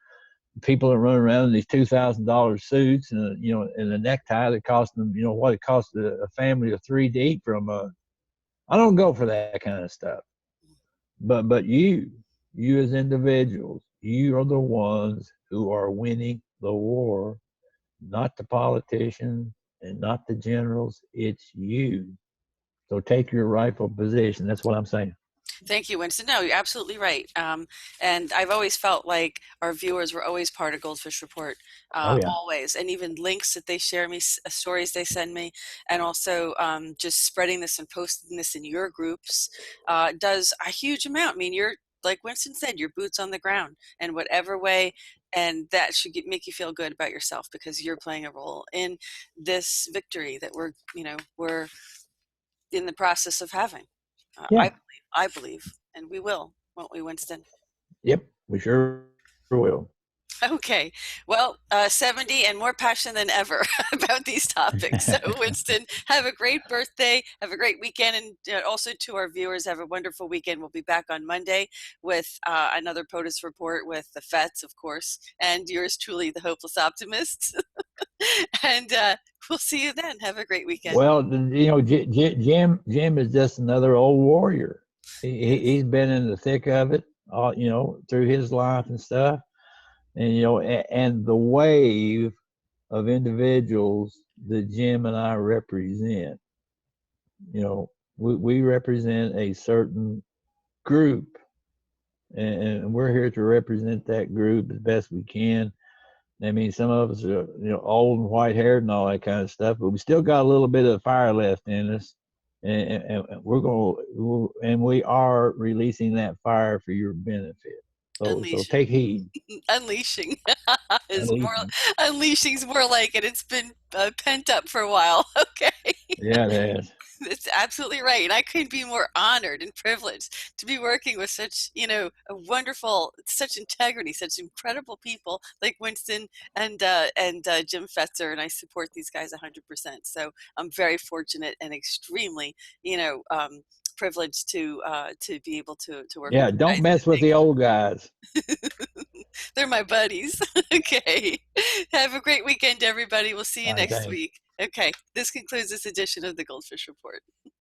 people that run around in these $2,000 suits and and a necktie that cost them what it costs a family of 3 to eat for a month. I don't go for that kind of stuff. But you as individuals, you are the ones who are winning the war, not the politicians and not the generals. It's you. So take your rightful position. That's what I'm saying. Thank you, Winston. No, you're absolutely right. And I've always felt like our viewers were always part of Goldfish Report, always. And even links that they share me, stories they send me, and also just spreading this and posting this in your groups does a huge amount. I mean, you're, like Winston said, your boots on the ground in whatever way, and that should make you feel good about yourself, because you're playing a role in this victory that we're in the process of having. Yeah. I believe, and we will, won't we, Winston? Yep, we sure will. Okay. Well, 70 and more passion than ever about these topics. So, Winston, have a great birthday. Have a great weekend. And also to our viewers, have a wonderful weekend. We'll be back on Monday with another POTUS report with the FETs, of course, and yours truly, the Hopeless Optimist. And we'll see you then. Have a great weekend. Well, Jim is just another old warrior. Yes. He's been in the thick of it, all through his life and stuff. And and the wave of individuals that Jim and I represent, we represent a certain group, and we're here to represent that group as best we can. I mean, some of us are, old and white haired and all that kind of stuff, but we still got a little bit of fire left in us. And we are releasing that fire for your benefit. So Unleashing. take heed. Unleashing is more, Unleashing. unleashing's more like it. It's been pent up for a while. Okay. Yeah, it is. That's absolutely right. And I couldn't be more honored and privileged to be working with such, a wonderful, such integrity, such incredible people like Winston and Jim Fetzer. And I support these guys 100%. So I'm very fortunate and extremely, privileged to be able to work with Yeah, you don't guys. mess with the old guys. They're my buddies. Okay. Have a great weekend, everybody. We'll see you All right, next thanks. week. Okay. This concludes this edition of the GoldFish Report.